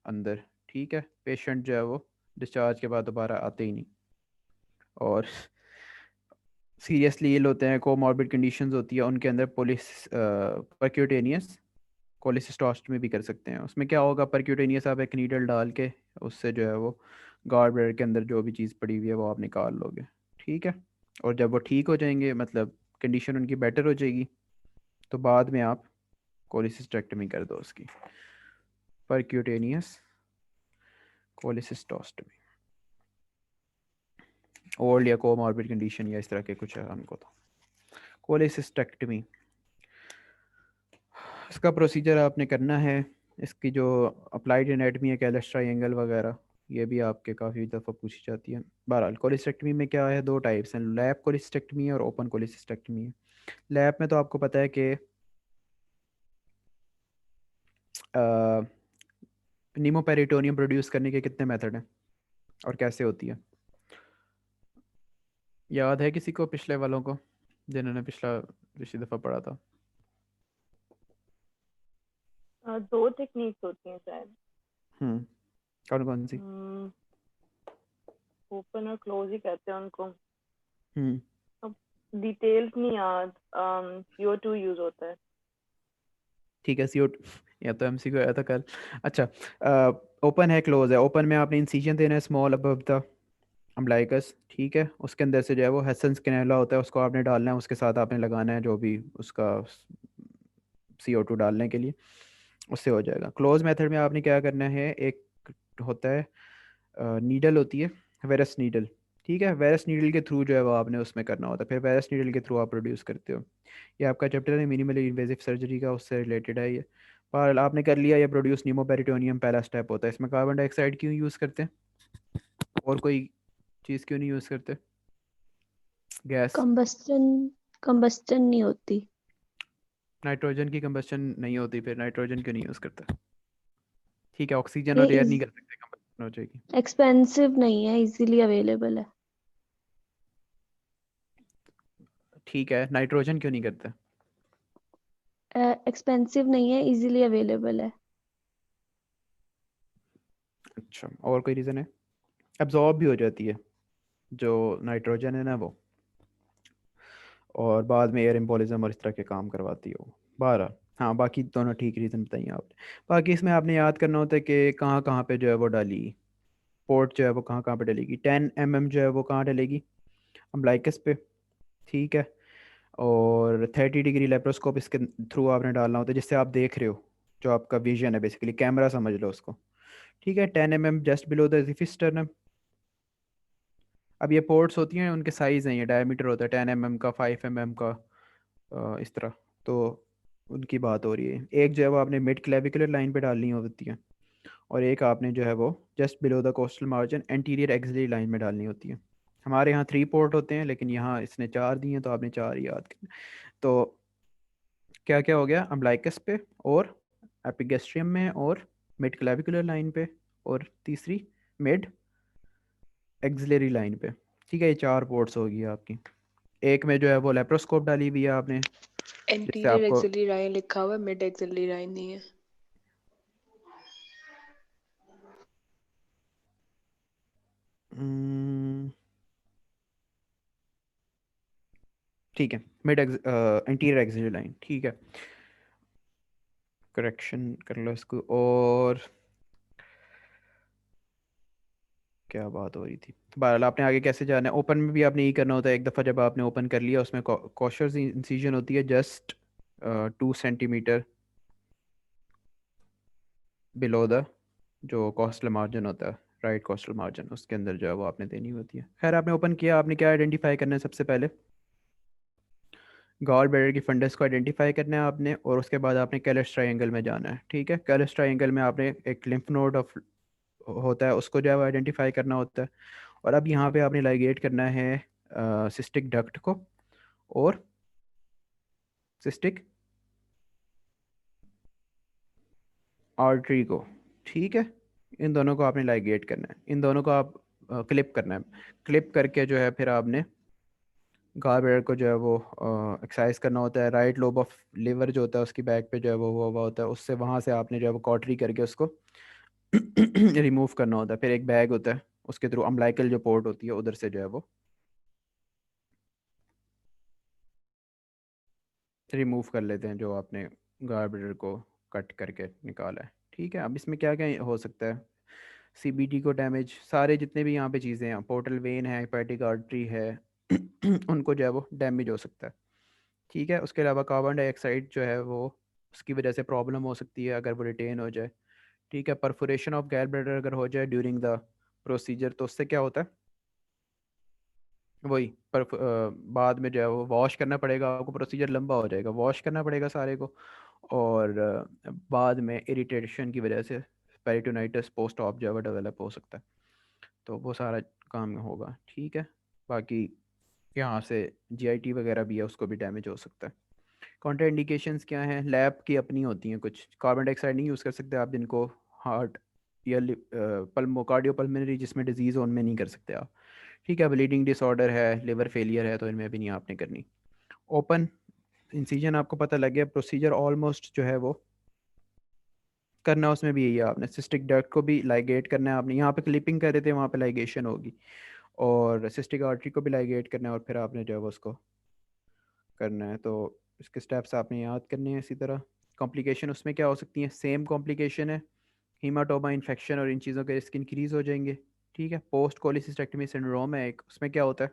A: अंदर, ठीक है। पेशेंट जो है वो डिस्चार्ज के बाद दोबारा आते ही नहीं, और सीरियसली इल होते हैं, कोमॉर्बिड कंडीशंस होती है उनके अंदर, पोलिस परक्यूटेनियस कोलिसिस्टोस्टमी भी कर सकते हैं। उसमें क्या होगा, परक्यूटेनियस आप एक नीडल डाल के उससे जो है वो गॉल ब्लैडर के अंदर जो भी चीज़ पड़ी हुई है वो आप निकाल लोगे, ठीक है। और जब वो ठीक हो जाएंगे, मतलब कंडीशन उनकी बेटर हो जाएगी, तो बाद में आप कोलिसिस्टेक्टमी कर दो उसकी, परक्यूटेनियस कोलिसिस्टोस्टमी। ओल्ड या कोमॉर्बिड कंडीशन या इस तरह के कुछ है उनको, तो कोलिसिस्टेक्टमी इसका प्रोसीजर आपने करना है। इसकी जो अप्लाइड एनाटमी है, कैलस ट्रायंगल वगैरह, ये भी आपके काफ़ी दफ़ा पूछी जाती है। बहरहाल कोलिस्टेक्टमी में क्या है, 2 टाइप्स हैं, लैब कोलिस्टेक्टमी और ओपन कोलिस्टेक्टमी है। लैब में तो आपको पता है कि नीमोपेरिटोनियम प्रोड्यूस करने के कितने मेथड हैं और कैसे होती है, याद है किसी को, पिछले वालों को जिन्होंने पिछली दफ़ा पढ़ा था?
C: 2 टेक्निक्स होती हैं शायद।
A: कौन कौन सी?
C: ओपन और क्लोज ही कहते हैं उनको।
A: हम्म
C: अब डिटेल्स नहीं याद। CO2 यूज होता है।
A: ठीक है, CO, या तो एमसीक्यू आया था कल। अच्छा, ओपन है, क्लोज है। ओपन में आपने इंसिजन देना है स्मॉल अबव द अम्बलाइकस, ठीक है। उसके अंदर से जो है वो हेसेंस कैनेला होता है, उसको आपने डालना है, उसके साथ आपने लगाना है जो भी उसका CO2 डालने के लिए, उससे हो जाएगा। क्लोज मेथड में आपने क्या करना है, एक होता है नीडल होती है, वेरस नीडल, ठीक है। वेरस नीडल के थ्रू जो है वो आपने उसमें करना होता है, फिर वेरस नीडल के थ्रू आप प्रोड्यूस करते हो। ये आपका चैप्टर है मिनिमली इन्वेजिव सर्जरी का, उससे रिलेटेड है ये। पर आपने कर लिया, ये प्रोड्यूस नीमोपेरिटोनियम पहला स्टेप होता है। इसमें कार्बन डाइऑक्साइड क्यों यूज़ करते हैं, और कोई चीज़ क्यों नहीं यूज़ करते, गैस?
D: कंबस्टन कंबस्टन नहीं होती।
A: नाइट्रोजन की कंबस्शन नहीं होती, फिर नाइट्रोजन क्यों नहीं यूज़ करता? ठीक है, ऑक्सीजन
D: ये
A: और एयर नहीं कर सकते, कंबस्शन हो जाएगी।
D: एक्सपेंसिव नहीं है, इजीली अवेलेबल है।
A: ठीक है, नाइट्रोजन क्यों नहीं करते?
D: एक्सपेंसिव नहीं है, इजीली अवेलेबल है।
A: अच्छा, और कोई रीज़न है? एब्जॉर्ब भी हो जाती है जो नाइट्रोजन है ना वो, और बाद में एयर एम्बोलिज्म और इस तरह के काम करवाती है वो। 12। हाँ, बाकी दोनों ठीक रीज़न बताइए आपने। बाकी इसमें आपने याद करना होता है कि कहाँ कहाँ पे जो है वो डाली, पोर्ट जो है वो कहाँ कहाँ पे डलेगी। 10 mm जो है वो कहाँ डलेगी, अम्ब्लाइकस पे, ठीक है। और 30 डिग्री लेप्रोस्कोप इसके थ्रू आपने डालना होता है, जिससे आप देख रहे हो, जो आपका विजन है बेसिकली, कैमरा समझ लो उसको, ठीक है। 10 mm जस्ट बिलो द जिफिस्टर्नम। अब ये पोर्ट्स होती हैं, उनके साइज़ हैं, ये डायमीटर होता है 10 mm का, 5 mm का, इस तरह। तो उनकी बात हो रही है। एक जो है वो आपने मिड क्लेविकुलर लाइन पे डालनी होती है, और एक आपने जो है वो just below the coastal margin anterior axillary line में डालनी होती है। हमारे यहाँ 3 पोर्ट होते हैं, लेकिन यहाँ इसने 4 दिए हैं, तो आपने 4 ही याद करना। तो क्या क्या हो गया, अम्ब्लाइकस पे, और एपिगेस्ट्रियम में, और मिड क्लेविकुलर लाइन पे, और तीसरी मिड एक्सिलरी लाइन पे, ठीक है। ये 4 पोर्ट्स होगी आपकी। एक में जो है वो लेप्रोस्कोप डाली हुई है आपने, जिससे
B: एंटीरियर
A: आपको
B: एक्सिलरी लाइन लिखा हुआ है, मिड एक्सिलरी लाइन नहीं है।
A: हम्म, ठीक है, मिड एंटीरियर एक्सिलरी लाइन, ठीक है। करेक्शन कर लो इसको। और क्या बात हो रही थी, बहरहाल आपने आगे कैसे जाना है। ओपन में भी आपने यही करना होता है, एक दफ़ा जब आपने ओपन कर लिया, उसमें कॉशर्स इंसिजन होती है जस्ट 2 सेंटीमीटर बिलो द जो कॉस्टल मार्जिन होता है, राइट कॉस्टल मार्जिन, उसके अंदर जो है वो आपने देनी होती है। खैर, आपने ओपन किया, आपने क्या आइडेंटिफाई करना है सबसे पहले, गॉल ब्लैडर की फंडस को आइडेंटिफाई करना है आपने, और उसके बाद आपने कैलस ट्रायंगल में जाना है, ठीक है। कैलस ट्रायंगल में आपने एक लिम्फ नोड ऑफ होता है, उसको जो है आइडेंटिफाई करना होता है। और अब यहाँ पे आपने लाइगेट करना है सिस्टिक डक्ट को और सिस्टिक आर्टरी को, ठीक है। इन दोनों को आपने लाइगेट करना है, इन दोनों को आप क्लिप करना है। क्लिप करके जो है फिर आपने गार्बेयर को जो है वो एक्सरसाइज करना होता है। राइट लोब ऑफ लिवर जो होता है उसकी बैक पे जो है वो हुआ हुआ होता है, उससे वहाँ से आपने जो है वो कॉटरी करके उसको रिमूव करना होता है। फिर एक बैग होता है, उसके थ्रू अम्लाइकल जो पोर्ट होती है उधर से जो है वो रिमूव कर लेते हैं, जो आपने गार्बेयर को कट करके निकाला है, ठीक है। अब इसमें क्या क्या हो सकता है, सीबीडी को डैमेज, सारे जितने भी यहाँ पे चीज़ें हैं, पोर्टल वेन है, हेपेटिक आर्टरी है, उनको जो है वो डैमेज हो सकता है, ठीक है। उसके अलावा कार्बन डाइऑक्साइड जो है वो, उसकी वजह से प्रॉब्लम हो सकती है अगर वो रिटेन हो जाए, ठीक है। परफोरेशन ऑफ गैल ब्लैडर अगर हो जाए ड्यूरिंग द प्रोसीजर, तो उससे क्या होता है, वही बाद में जो है वो वॉश करना पड़ेगा आपको, प्रोसीजर लंबा हो जाएगा, वॉश करना पड़ेगा सारे को। और बाद में इरिटेशन की वजह से पेरिटोनाइटिस पोस्ट ऑप जो है वो डेवलप हो सकता है, तो वो सारा काम होगा, ठीक है। बाकी यहाँ से जीआईटी वगैरह भी है, उसको भी डैमेज हो सकता है। कॉन्ट्रा इंडिकेशंस क्या हैं, लैब की अपनी होती हैं कुछ। कार्बन डाइऑक्साइड नहीं यूज़ कर सकते आप, जिनको हार्ट या पल्मो कार्डियोपल्मोनरी जिसमें डिजीज़ हो उनमें नहीं कर सकते आप, ठीक है। ब्लीडिंग डिसऑर्डर है, लिवर फेलियर है, तो इनमें भी नहीं आपने करनी। ओपन इंसिजन आपको पता लग गया, प्रोसीजर ऑलमोस्ट जो है वो करना, उसमें भी यही है, आपने सिस्टिक डक्ट को भी लाइगेट करना है। आपने यहाँ पे क्लिपिंग कर रहे थे, वहाँ पे लाइगेशन होगी, और सिस्टिक आर्टरी को भी लाइगेट करना है, और फिर आपने जो है वो उसको करना है। तो इसके स्टेप्स आपने याद करने हैं। इसी तरह कॉम्प्लिकेशन उसमें क्या हो सकती हैं, सेम कॉम्प्लिकेशन है, हीमाटोमा इन्फेक्शन और इन चीज़ों के रिस्क इंक्रीज़ हो जाएंगे, ठीक है। पोस्ट कोलिसिस्टेक्टमी सिंड्रोम है एक, उसमें क्या होता है,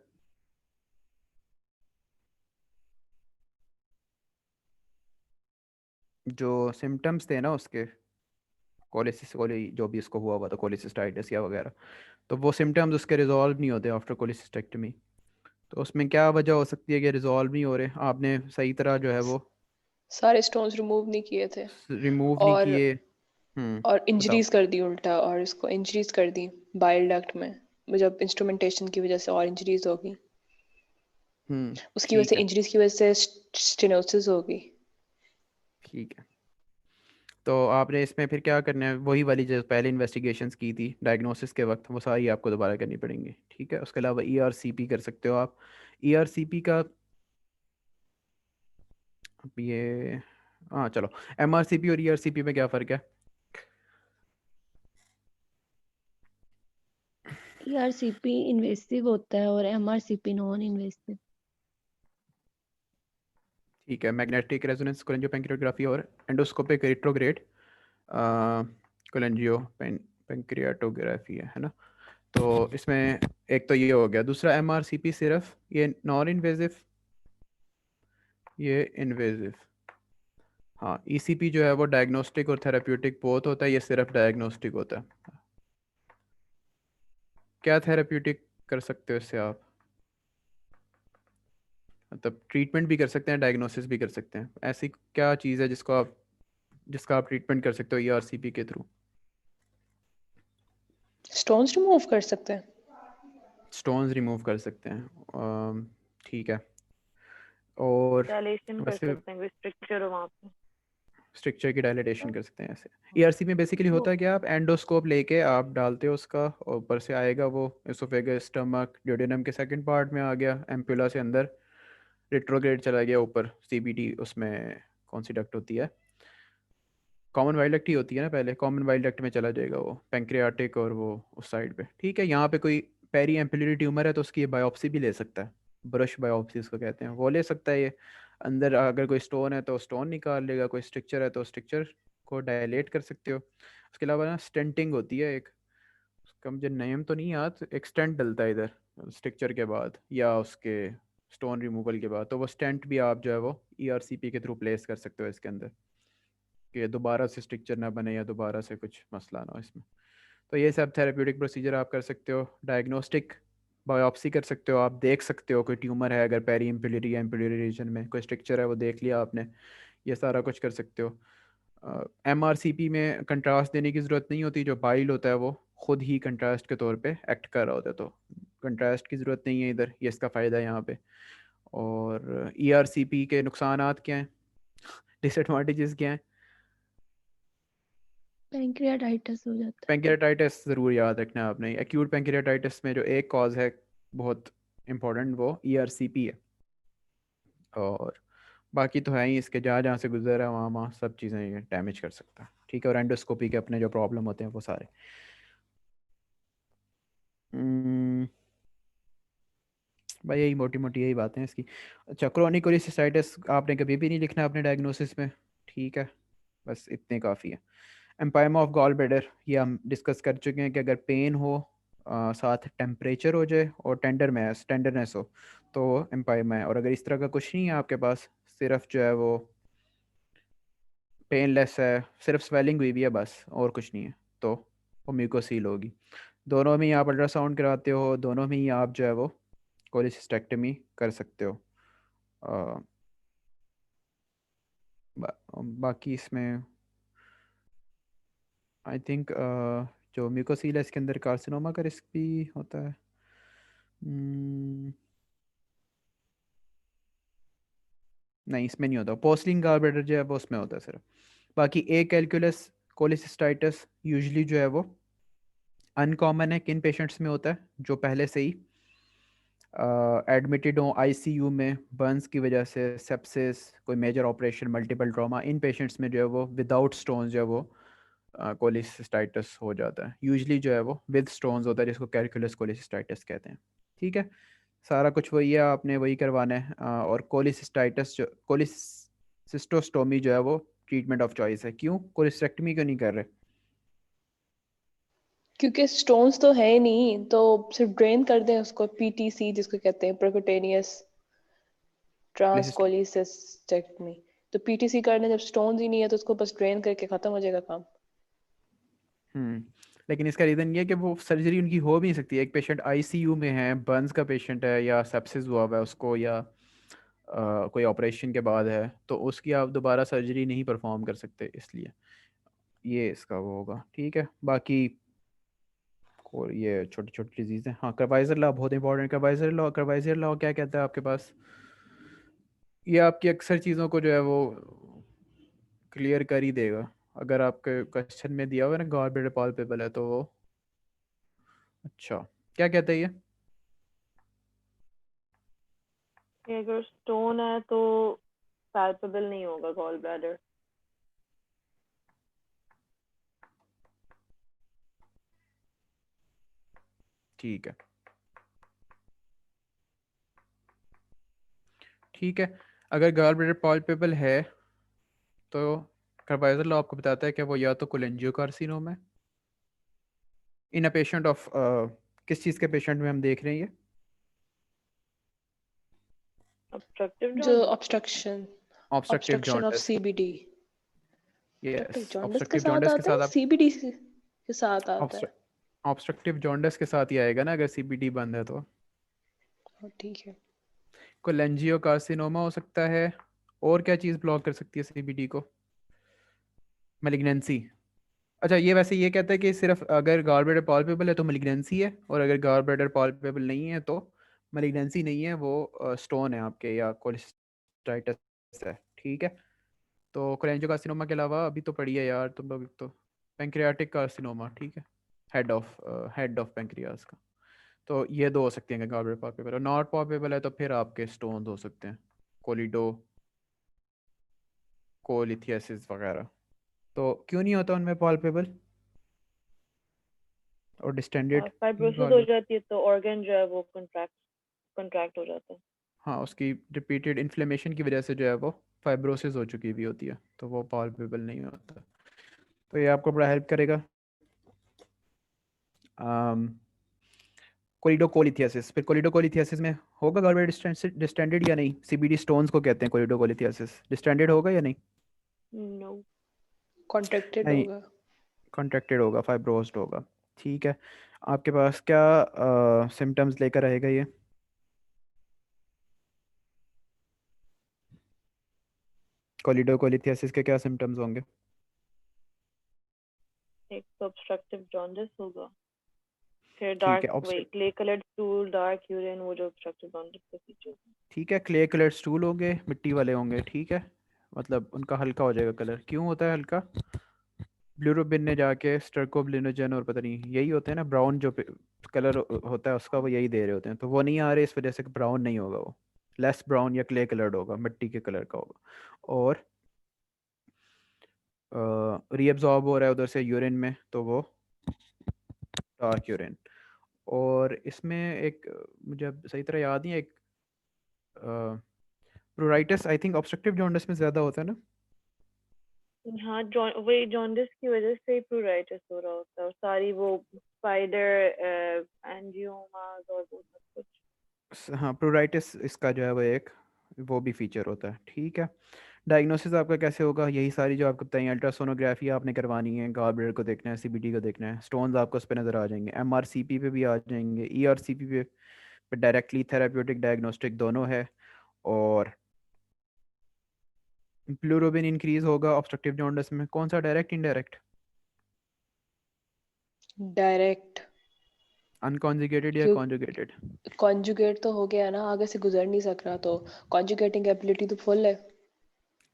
A: जो सिम्टम्स थे ना उसके, कोलिसिस कोली जो भी इसको हुआ हुआ था, कोलिसिस्टाइटिस या वगैरह, तो वो सिम्टम्स उसके रिजॉल्व नहीं होते आफ्टर कोलिसिस्टेक्टमी। तो उसमें क्या वजह हो सकती है कि रिजॉल्व नहीं हो रहे, आपने सही तरह जो है वो
B: सारे स्टोन्स रिमूव नहीं किए थे,
A: रिमूव नहीं
B: और
A: किए। बताओ।
B: इंजरीज कर दी उल्टा, और इसको इंजरीज कर दी बाइल डक्ट में, जब इंस्ट्रूमेंटेशन की वजह से और इंजरीज होगी, उसकी वजह से
A: ठीक है,
B: इंजरीज की वजह से स्टेनोसिस होगी।
A: ठीक है, तो आपने इसमें फिर क्या करना है, वही वाली जो पहले इन्वेस्टिगेशंस की थी डायग्नोसिस के वक्त, वो सारी आपको दोबारा करनी पड़ेंगी। ठीक है, उसके अलावा ईआरसीपी कर सकते हो आप। ईआरसीपी का अब ये, हाँ चलो, एमआरसीपी और ईआरसीपी में क्या फ़र्क है?
D: ईआरसीपी इन्वेसिव होता है और एमआरसीपी नॉन इन्वेसिव।
A: ठीक है, मैग्नेटिक रेजोनेंस कोलेंजियोपेंक्रियोग्राफी और एंडोस्कोपिक रिट्रोग्रेड कोलेंजियो पेंक्रियाटोग्राफी है ना। तो इसमें एक तो ये हो गया, दूसरा एमआरसीपी सिर्फ ये नॉन इन्वेजिव, ये इन्वेजिव। हाँ, ईसीपी जो है वो डायग्नोस्टिक और थेराप्यूटिक बोथ होता है, ये सिर्फ डायग्नोस्टिक होता है। क्या थेराप्यूटिक कर सकते हो इससे आप? मतलब ट्रीटमेंट भी कर सकते हैं, डायग्नोसिस भी कर सकते हैं। ऐसी क्या चीज़ है जिसका आप ट्रीटमेंट कर सकते हो ईआरसीपी के थ्रू?
B: स्टोन्स रिमूव कर सकते हैं।
A: स्टोन्स रिमूव कर सकते हैं, ठीक है। और
C: डायलेशन कर
A: वैसे
C: सकते हैं, स्ट्रक्चर हो वहाँ पे।
A: स्ट्रक्चर की डायलिटेशन कर सकते हैं ऐसे। ईआरसी में बेसिकली होता है कि आप एंडोस्कोप लेके आप डालते हो उसका, और ऊपर से आएगा वो एसोफेगस, स्टमक, ड्यूडेनम के सेकंड पार्ट में आ गया, एम्पुला से अंदर रिट्रोग्रेड चला गया ऊपर, सीबीडी उसमें कौन सी डक्ट होती है, कॉमन वाइल डक्ट ही होती है ना, पहले कॉमन वाइल डक्ट में चला जाएगा वो पैंक्रियाटिक और वो उस साइड पे। ठीक है, यहाँ पे कोई पेरी एम्पिलरी ट्यूमर है तो उसकी बायोप्सी भी ले सकता है, ब्रश बायोप्सी उसको कहते हैं, वो ले सकता है ये। अंदर अगर कोई स्टोन है तो स्टोन निकाल लेगा, कोई स्ट्रक्चर है तो स्ट्रक्चर को डायलेट कर सकते हो। उसके अलावा ना स्टेंटिंग होती है एक, उसका मुझे नेम तो नहीं याद, एक स्टेंट डलता है इधर स्ट्रक्चर के बाद या उसके स्टोन रिमूवल के बाद, तो वो स्टेंट भी आप जो है वो ईआरसीपी के थ्रू प्लेस कर सकते हो इसके अंदर, कि दोबारा से स्ट्रक्चर ना बने या दोबारा से कुछ मसला ना हो इसमें। तो ये सब थेरेप्यूटिक प्रोसीजर आप कर सकते हो। डायग्नोस्टिक बायोप्सी कर सकते हो, आप देख सकते हो कोई ट्यूमर है, अगर पेरी एम्पिलरी या एम्पिलरी रीजन में कोई स्ट्रक्चर है वो देख लिया आपने, ये सारा कुछ कर सकते हो। एमआरसीपी में कंट्रास्ट देने की ज़रूरत नहीं होती, जो बाइल होता है वो खुद ही कंट्रास्ट के तौर पे एक्ट कर रहा होता है, तो कंट्रास्ट की ज़रूरत नहीं है इधर, ये इसका फ़ायदा है यहाँ पे। और ईआरसीपी के नुकसानात क्या हैं, डिसएडवांटेजेस क्या हैं?
D: पैंक्रियाटाइटिस हो जाता
A: पैंक्रियाटाइटिस ज़रूर याद रखना है आपने, एक्यूट पैंक्रियाटाइटिस में जो एक कॉज है बहुत इंपॉर्टेंट, वो ईआरसीपी है। और बाकी तो है ही, इसके जहाँ जहाँ से गुजर है वहाँ वहाँ सब चीज़ें ये डैमेज कर सकता है। ठीक है, और एंडोस्कोपी के अपने जो प्रॉब्लम होते हैं वो सारे। हम्म, भाई यही मोटी मोटी यही बातें हैं इसकी। अच्छा, क्रोनिक कोलिसिस्टाइटिस आपने कभी भी नहीं लिखना अपने डायग्नोसिस में, ठीक है, बस इतने काफ़ी है। एम्पायमा ऑफ गॉल ब्लैडर, ये हम डिस्कस कर चुके हैं कि अगर पेन हो, साथ टेम्परेचर हो जाए और टेंडरनेस हो तो एम्पायमा है। और अगर इस तरह का कुछ नहीं है आपके पास, सिर्फ जो है वो पेनलेस है, सिर्फ स्वेलिंग हुई भी है बस और कुछ नहीं है, तो वो म्यूकोसील होगी। दोनों में ही आप अल्ट्रासाउंड कराते हो, दोनों में ही आप जो है वो कोलिसिस्टेक्टमी कर सकते हो। अ, बाकी इसमें आई थिंक जो म्यूकोसील है इसके अंदर कार्सिनोमा का रिस्क भी होता है। हम्म, नहीं इसमें नहीं होता, पोस्लिन गॉल ब्लैडर जो है वो उसमें होता है सिर्फ। बाकी ए कैलकुलस कोलिसिस्टाइटिस यूजली जो है वो अनकॉमन है, किन पेशेंट्स में होता है, जो पहले से ही एडमिटेड हो आईसीयू में बर्न्स की वजह से, सेप्सिस, कोई मेजर ऑपरेशन, मल्टीपल ट्रॉमा, इन पेशेंट्स में जो है वो विदाउट स्टोन्स जो है वो कोलिसिस्टाइटिस हो जाता है। यूजली जो है वो विद स्टोन्स होता है, जिसको कैलकुलस कोलिसिस्टाइटिस कहते हैं। ठीक है, सारा कुछ वही है, आपने वही करवाना है। और कोलिसिस्टाइटिस जो कोलिसिस्टोस्टोमी जो है वो ट्रीटमेंट ऑफ चॉइस है। क्यों कोलिस्टेक्टमी क्यों नहीं कर रहे?
B: क्योंकि स्टोन्स तो है ही नहीं, तो सिर्फ ड्रेन कर दें उसको, पीटीसी जिसको कहते हैं, परक्यूटेनियस ट्रांसकोलिसिस्टेक्टमी। तो पीटीसी करने जब स्टोन्स ही नहीं है तो उसको बस ड्रेन करके खत्म हो जाएगा काम।
A: हम्म, लेकिन इसका रीज़न ये है कि वो सर्जरी उनकी हो भी नहीं सकती। एक पेशेंट आईसीयू में है, बर्न्स का पेशेंट है या सेप्सिस हुआ हुआ है उसको, या कोई ऑपरेशन के बाद है, तो उसकी आप दोबारा सर्जरी नहीं परफॉर्म कर सकते, इसलिए ये इसका वो होगा। ठीक है, बाकी और ये छोटी छोटी चीज़ें, हाँ कर्वाइजर लॉ बहुत इंपॉर्टेंट। कर्वाइजर लॉ क्या कहता है आपके पास? ये आपकी अक्सर चीज़ों को जो है वो क्लियर कर ही देगा। अगर आपके क्वेश्चन में दिया हुआ है ना गॉल ब्लैडर पाल्पेबल है तो वो, अच्छा क्या कहते हैं ये?
C: कि अगर स्टोन है तो पैल्पेबल नहीं होगा गॉल ब्लैडर।
A: ठीक है, ठीक है। अगर गॉल ब्लैडर पाल्पेबल है तो कार्बाइजर लॉ आपको बताता है कि वो या तो कोलेंजियोकार्सिनोमा है इन अ पेशेंट ऑफ, किस चीज़ के पेशेंट में हम देख रहे हैं ये?
C: ऑब्स्ट्रक्टिव
B: जो
C: jaundice.
B: Obstruction
A: obstructive
B: obstruction of
A: jaundice.
B: CBD. Obstructive
A: yes,
B: jaundice के
A: ऑब्स्ट्रक्टिव
B: साथ
A: जॉन्डिस के
B: आता है,
A: साथ आप,
B: सीबीडी के साथ आता है।
A: ऑब्स्ट्रक्टिव जॉन्डिस के साथ ही आएगा ना अगर सीबीडी बंद है तो।
B: हाँ, ठीक है।
A: कोलेंजियोकार्सिनोमा हो सकता है। और क्या चीज़ ब्लॉक कर सकती है सीबीडी को? मैलिग्नेंसी। अच्छा, ये वैसे ये कहता है कि सिर्फ अगर गॉल ब्लैडर पाल्पेबल है तो मैलिग्नेंसी है, और अगर गॉल ब्लैडर पाल्पेबल नहीं है तो मैलिग्नेंसी नहीं है, वो स्टोन है आपके या कोलिस्टाइटिस है। ठीक है, तो कोलेंजियोकार्सिनोमा के अलावा अभी तो पढ़ी है यार तुम लोग, तो पेंक्रियाटिक कार्सिनोमा, ठीक है, हेड ऑफ पेंक्रियास का। तो ये दो हो सकते हैं गॉल ब्लैडर पाल्पेबल, और नॉट पाल्पेबल है तो फिर आपके स्टोन हो सकते हैं, कोलिडो कोलिथियासिस वगैरह। तो क्यों नहीं होता उनमें पाल्पेबल और डिस्टेंडेड
C: फाइब्रोसिस हो
A: गॉल?
C: जाती है तो ऑर्गन जो है वो कंट्रैक्ट हो जाता है।
A: हाँ, उसकी रिपीटेड इन्फ्लेमेशन की वजह से जो है वो फाइब्रोसिस हो चुकी भी होती है, तो वो पाल्पेबल नहीं होता। तो ये आपको बड़ा हेल्प करेगा। कोलिडोकोलिथियासिस, फिर कोलिडोकोलिथियासिस में होगा गॉल ब्लैडर डिस्टेंडेड या नहीं? सीबीडी स्टोन्स को कहते हैं कोलिडोकोलिथियासिस, डिस्टेंडेड होगा या नहीं?
C: नो।
B: कॉन्ट्रैक्टेड
A: नहीं,
B: होगा।
A: कॉन्ट्रैक्टेड होगा, फाइब्रोस्ड होगा। ठीक है, आपके पास क्या सिम्टम्स लेकर आएगा ये? कोलिडोकोलिथियासिस के क्या सिम्टम्स होंगे?
C: एक तो ऑब्स्ट्रक्टिव जॉन्डिस होगा, फिर
A: ठीक
C: डार्क
A: है,
C: वही clay coloured stool, dark urine, वो जो ऑब्स्ट्रक्टिव जॉन्डिस के फीचर्स हैं।
A: ठीक है, क्ले कलर स्टूल होंगे, मिट्टी वाले होंगे, ठीक है, मतलब उनका हल्का हो जाएगा कलर। क्यों होता है हल्का? ब्लूरोबिन ने जाके स्टर्कोब्लिनोजन और पता नहीं यही होते हैं ना, ब्राउन जो कलर होता है उसका, वो यही दे रहे होते हैं, तो वो नहीं आ रहे, इस वजह से ब्राउन नहीं होगा, वो लेस ब्राउन या क्ले कलर्ड होगा, मिट्टी के कलर का होगा। और रीअब्जॉर्ब हो रहा है उधर से यूरिन में, तो वो डार्क यूरिन। और इसमें एक मुझे अब सही तरह याद नहीं है, एक pruritus I think obstructive jaundice में ज़्यादा होता है ना?
C: हाँ, वही जॉन्डिस की वजह से ही प्रूराइटिस हो रहा होता है, और सारी वो स्पाइडर एंजियोमास और वो सब कुछ।
A: हाँ, प्रूराइटिस इसका जो है वो एक वो भी फीचर होता है। ठीक है, डायग्नोसिस आपका कैसे होगा? यही सारी जो आपको बताइए, अल्ट्रासोनोग्राफी आपने करवानी है, गॉल ब्लैडर को देखना है, सीबीडी को देखना है, स्टोन्स आपको उस पर नज़र आ जाएंगे, एमआरसीपी पे भी आ जाएंगे, ईआरसीपी पे डायरेक्टली थेराप्यूटिक डायग्नोस्टिक दोनों है। और ब्लूरोबिन इंक्रीज होगा ऑब्स्ट्रक्टिव जॉन्डिस में, कौन सा, डायरेक्ट इनडायरेक्ट?
B: डायरेक्ट।
A: अनकॉन्जुगेटेड या
B: क्यों?
A: कॉन्जुगेटेड?
B: कॉन्जुगेट तो हो गया ना, आगे से गुजर नहीं सक रहा, तो कॉन्जुगेटिंग एबिलिटी तो फुल है।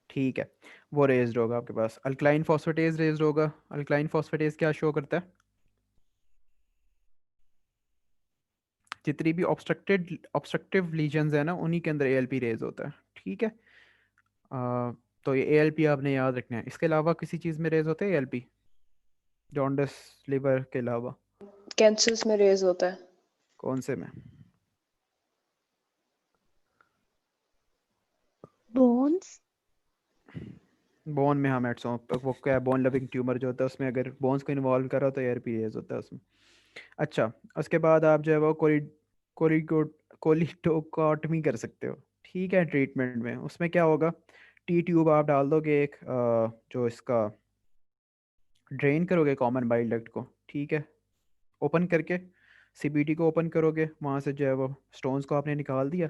A: ठीक है, वो रेज्ड होगा आपके पास। अल्कलाइन फॉस्फेटेज रेज्ड होगा। अल्कलाइन फॉस्फेटेज क्या शो करता है? जितनी भी ऑब्स्ट्रक्टिव लीजन्स है ना, उन्हीं के अंदर एएलपी रेज होता है। ठीक है, तो ये एएलपी आपने याद रखना है। इसके अलावा किसी चीज़ में रेज होता है एएलपी, जॉन्डिस लिवर के अलावा?
B: कैंसर्स में रेज होता है।
A: कौन से में?
D: बोन्स।
A: बोन में, हाँ, मेट्सो वो क्या है, बोन लविंग ट्यूमर जो होता है उसमें अगर बोन्स को इन्वॉल्व करा तो एआरपी रेज होता है उसमें। अच्छा, उसके बाद आप जो है वो कोलिटोकॉटमी कर सकते हो। ठीक है, ट्रीटमेंट में उसमें क्या होगा, टी ट्यूब आप डाल दोगे एक, जो इसका ड्रेन करोगे कॉमन बाइल डक्ट को, ठीक है, ओपन करके सीबीटी को ओपन करोगे, वहाँ से जो है वो स्टोन्स को आपने निकाल दिया,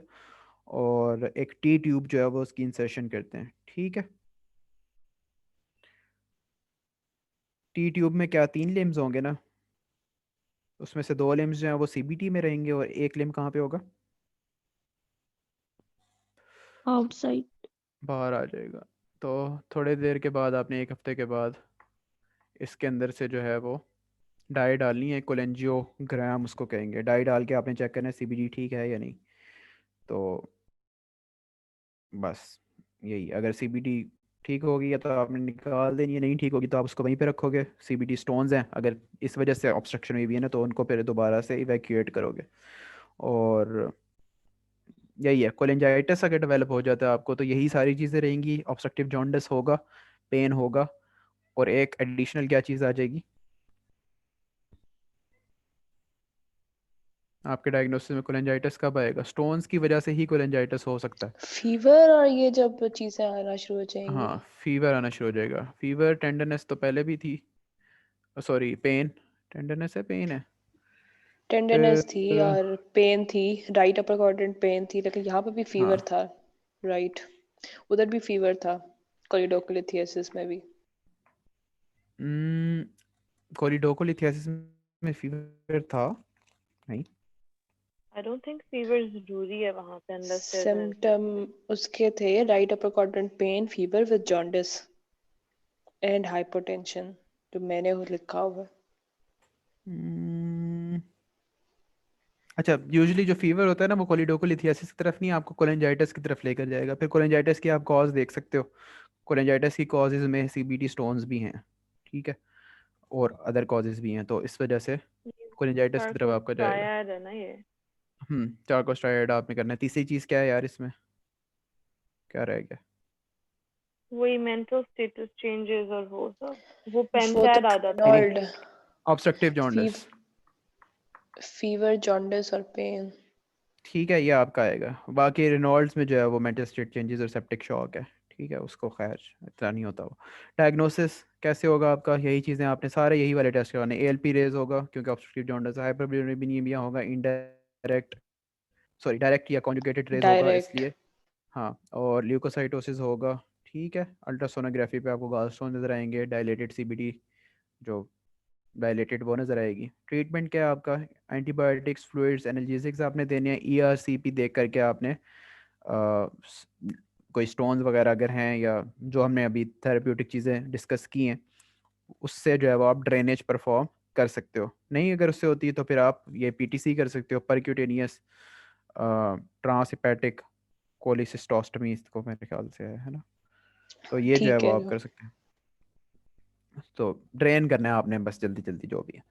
A: और एक टी ट्यूब जो है वो उसकी इंसर्शन करते हैं। ठीक है, टी ट्यूब में क्या 3 लिम्स होंगे ना, उसमें से 2 लिम्स जो हैं वो सीबीटी में रहेंगे, और एक लिम कहाँ पे होगा?
D: आउटसाइड।
A: बाहर आ जाएगा। तो थोड़ी देर के बाद आपने 1 हफ्ते के बाद इसके अंदर से जो है वो डाई डालनी है, कोलेंजियोग्राम उसको कहेंगे। डाई डाल के आपने चेक करना है सीबीडी ठीक है या नहीं। तो बस यही, अगर सीबीडी ठीक होगी या तो आपने निकाल देनी है, नहीं ठीक होगी तो आप उसको वहीं पे रखोगे। सीबीडी स्टोन्स हैं, अगर इस वजह से ऑब्स्ट्रक्शन हुई भी है ना तो उनको फिर दोबारा से इवैक्यूएट करोगे। और यही है, कोलेंजाइटिस अगर डेवलप हो जाता है आपको तो यही सारी चीज़ें रहेंगी। ऑब्स्ट्रक्टिव जॉन्डिस होगा, पेन होगा, और एक एडिशनल क्या चीज़ आ जाएगी आपके डायग्नोसिस में। कोलेंजाइटिस कब आएगा? स्टोन्स की वजह से ही कोलेंजाइटिस हो सकता है।
B: फीवर और ये जब चीजें आना शुरू हो जाएंगी।
A: हाँ, फीवर आना शुरू हो जाएगा। फीवर, टेंडरनेस तो पहले भी थी, सॉरी पेन, टेंडरनेस है, पेन है,
B: टेंडरनेस थी
A: फिर
B: और पेन थी, राइट अपर क्वाड्रेंट पेन थी, लेकिन यहाँ पे भी फीवर
A: हाँ,
B: था। राइट, उधर भी फीवर था, कोलिडोकोलिथियासिस में भी।
A: कोलिडोकोलिथियासिस में फीवर था नहीं?
C: I don't think fever जरूरी है वहाँ पे unless there's an
B: सिम्टम उसके थे right upper quadrant pen, fever with jaundice and hypotension, जो मैंने वो लिखा हुआ है।
A: हम्म, अच्छा, यूजुअली जो फीवर होता है ना वो कोलिडोकोलिथियासिस की तरफ नहीं, आपको कोलेंजाइटिस की तरफ लेकर जाएगा। फिर कोलेंजाइटिस की आप कॉज देख सकते हो। कोलेंजाइटिस की कॉजेज में सीबीडी स्टोन्स भी हैं, ठीक है, और अदर कॉजेज भी हैं, तो इस वजह से कोलेंजाइटिस की तरफ आपका जाएगा।
C: triad है ना ये।
A: चार्कोस्टेरॉइड आपने करना है। तीसरी चीज़ क्या है यार इसमें, क्या रह गया?
C: वही mental status changes और वो सब, वो
B: वो तो
C: पेंटैड आ जाता है।
A: नहीं,
B: Reynold,
A: obstructive jaundice,
B: fever, jaundice और पेन।
A: ठीक है, ये आपका आएगा। बाकी रेनॉल्ड्स में जो है वो मेंटल स्टेट चेंजेस और सेप्टिक शॉक है, ठीक है, उसको खैर इतना नहीं होता वो। डायग्नोसिस कैसे होगा आपका? यही चीज़ें आपने सारे यही वाले टेस्ट करवाने। एएलपी रेज होगा क्योंकि ऑब्स्ट्रक्टिव जॉन्डिस। हाइपरबिलिरुबिnemia होगा, इनडायरेक्ट, सॉरी डायरेक्ट या कॉन्जुगेटेड रेज होगा
B: डायरेक्ट।
A: इसलिए। हाँ, और ल्यूकोसाइटोसिस होगा, ठीक है। अल्ट्रासोनोग्राफी पे आपको गॉलस्टोन नजर आएंगे, डायलेटेड सीबीडी जो डायलेटेड वो नज़र आएगी। ट्रीटमेंट क्या है आपका? एंटीबायोटिक्स, फ्लूइड्स, एनाल्जेसिक्स आपने देने हैं। ईआरसीपी देख करके आपने कोई स्टोन्स वगैरह अगर हैं या जो हमने अभी थेरेप्यूटिक चीज़ें डिस्कस की हैं उससे जो है वो आप ड्रेनेज परफॉर्म कर सकते हो। नहीं अगर उससे होती है तो फिर आप ये पीटीसी कर सकते हो, परक्यूटेनियस ट्रांस हेपेटिक कोलिसिस्टोस्टमी इसको मेरे ख्याल से है ना। तो ये जो है
B: ठीक
A: वो
B: है।
A: आप कर सकते हैं। तो ड्रेन करना है आपने बस जल्दी जल्दी जो भी है।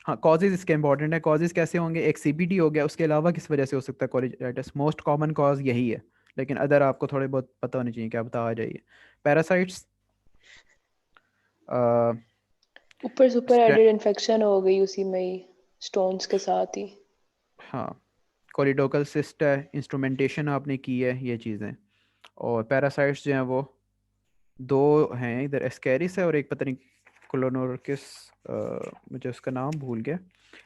A: हाँ, कॉजेज इसके इंपॉर्टेंट है। कॉजेज कैसे होंगे? एक सीबीडी हो गया, उसके अलावा किस वजह से हो सकता है कोलिजाइटिस? मोस्ट कॉमन कॉज यही है, लेकिन अदर आपको थोड़े बहुत पता होने चाहिए। क्या बता आ जाइए? पैरासाइट्स,
B: ऊपर सुपर एडेड इन्फेक्शन हो गई उसी में ही, स्टोन्स के साथ ही।
A: हाँ, कोलिडोकल सिस्ट है, इंस्ट्रूमेंटेशन आपने की है, ये चीज़ें। और पैरासाइट्स जो हैं वो दो हैं, इधर एस्केरिस है और एक पता नहीं क्लोनोरकिस, मुझे उसका नाम भूल गया,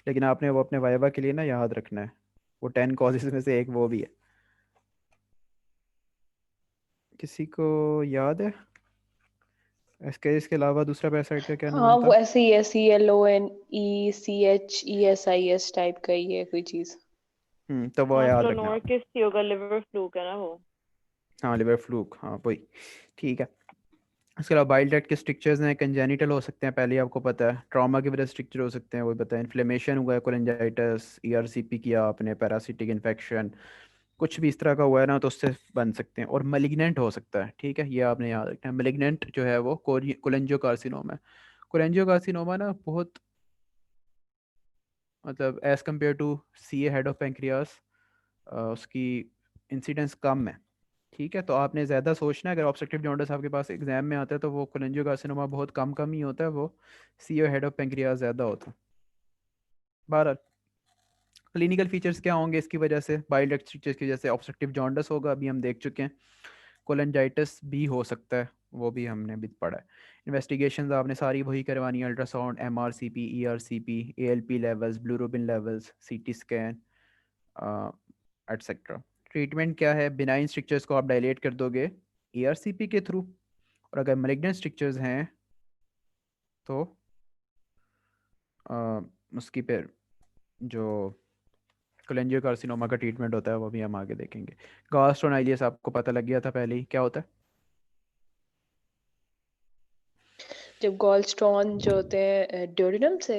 A: लेकिन आपने वो अपने वाइवा के लिए ना याद रखना है। वो 10 कॉजेज में से एक वो भी है। किसी को याद है एस्केरिस के अलावा दूसरा पैरासाइट का क्या
B: हाँ,
A: नाम
B: वो
A: था?
B: ऐसे ही है, CLONECHESIS टाइप का ही है कोई चीज।
A: तो वो
C: हाँ,
A: याद रखना है आपने।
C: क्लोनोर्किस ही होगा, लिवर फ्लूक है ना वो।
A: हाँ, लिवर फ्लूक, हाँ वही, ठीक है। इसके अलावा बाइल डक्ट के स्ट्रिक्चर्स हैं, कंजेनिटल हो सकते हैं, पहले ही आपको पता है। ट्रॉमा की वजह से स्ट्रिक्चर हो सकते हैं, वो भी पता है। इन्फ्लेमेशन हुआ है, कोलेंजाइटिस, ईआरसीपी किया आपने, पैरासिटिक इन्फेक्शन, कुछ भी इस तरह का हुआ है ना तो उससे बन सकते हैं। और मलिग्नेंट हो सकता है, ठीक है, ये आपने याद रखना है। मलिग्नेंट जो है वो कोलेंजियोकार्सिनोमा है। कोलेंजियोकार्सिनोमा ना बहुत, मतलब as compare to C A head of pancreas उसकी इंसिडेंस कम है, ठीक है। तो आपने ज़्यादा सोचना है, अगर ऑब्स्ट्रक्टिव जॉन्डिस आपके पास एग्जाम में आता है तो वो कोलेंजियोकार्सिनोमा बहुत कम कम ही होता है, वो सी ए हेड ऑफ पेंक्रियास ज़्यादा होता है। बहरहाल क्लिनिकल फीचर्स क्या होंगे इसकी वजह से? बाइल डक्ट स्ट्रिक्चर्स की वजह से ऑब्स्ट्रक्टिव जॉन्डिस होगा, अभी हम देख चुके हैं। कोलेंजाइटिस भी हो सकता है, वो भी हमने भी पढ़ा है। इन्वेस्टिगेशंस आपने सारी वही करवानी है, ultrasound, MRCP, ERCP, ALP levels, bilirubin levels, CT scan, etcetera. Treatment क्या है? बिनाइन स्ट्रक्चर्स को आप डायलेट कर दोगे ईआरसीपी के थ्रू, और अगर मलिग्नेंट स्ट्रक्चर्स हैं तो उसकी फिर जो कोलेंजियोकार्सिनोमा का ट्रीटमेंट होता है वो भी हम आगे देखेंगे। गास्ट्रोनाइलियस आपको पता लग गया था पहले ही क्या होता है।
B: जब गॉलस्टोन जो होते हैं ड्यूodenum से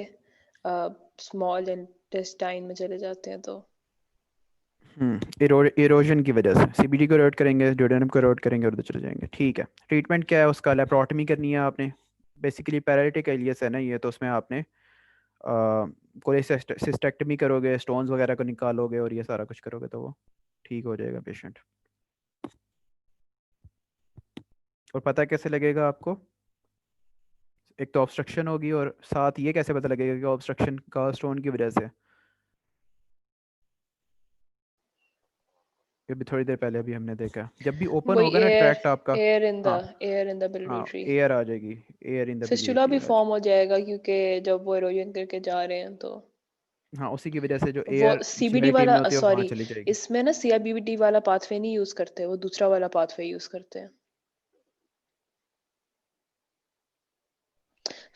B: स्मॉल इंटेस्टाइन में चले जाते हैं तो
A: इरोजन की वजह से सीबीडी को रोड करेंगे, ड्यूodenum को रोड करेंगे और उधर चले जाएंगे। ठीक है, ट्रीटमेंट क्या है उसका? लेप्रोटमी करनी है आपने। बेसिकली पैरालिटिक एलियस है ना ये, तो उसमें आपने कोलेसिस्टेक्टमी करोगे, स्टोन्स वगैरह को निकालोगे और ये सारा कुछ करोगे तो वो ठीक हो जाएगा पेशेंट। और पता कैसे लगेगा आपको? एक तो ऑब्स्ट्रक्शन होगी और साथ ये कैसे पता लगेगा कि ऑब्स्ट्रक्शन का स्टोन की वजह से? ये भी थोड़ी देर पहले अभी हमने देखा, जब भी ओपन
B: वही
A: होगा ना ट्रैक्ट आपका।
B: एयर इन द
A: हाँ
B: एयर इन द
A: हाँ,
B: बिलियरी
A: एयर आ जाएगी, air in the
B: fistula
A: biliary
B: भी
A: आ
B: फॉर्म हो जाएगा क्योंकि जब वो इरोजन करके जा रहे हैं तो
A: हाँ, उसी की वजह से जो
B: वो
A: एयर
B: सीबीडी
A: फ्लैरिटी
B: वाला
A: में होती है वो वहाँ
B: सॉरी
A: चली जाएगी।
B: इसमें ना सीआईबीडी वाला पाथवे नहीं यूज करते, वो दूसरा वाला पाथवे यूज करते हैं।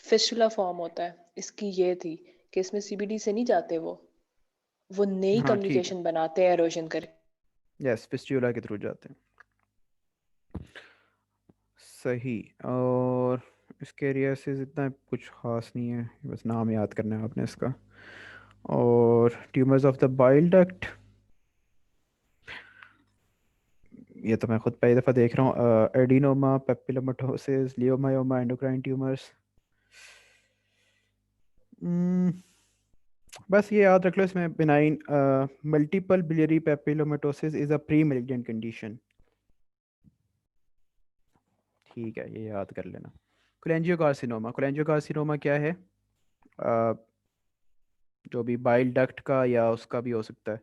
B: फिस्टुला फॉर्म होता है, इसकी ये थी कि इसमें सीबीडी से नहीं जाते, वो नई
A: हाँ ठीक है,
B: कम्युनिकेशन बनाते हैं इरोजन करके।
A: यस फिस्ट्यूला के थ्रू जाते हैं। सही। और इसके एरिया से इतना कुछ खास नहीं है, बस नाम याद करना है आपने इसका। और tumours of the bile duct, ये तो मैं खुद पहली दफ़ा देख रहा हूँ। Adenoma, papillomatosis, leiomyoma, endocrine tumours. बस ये याद रख लो, इसमें benign multiple biliary papillomatosis is a pre malignant condition. ठीक है, ये याद कर लेना। कोलेंजियोकार्सिनोमा, कोलेंजियोकार्सिनोमा क्या है? अ, जो भी बाइल डक्ट का या उसका भी हो सकता है।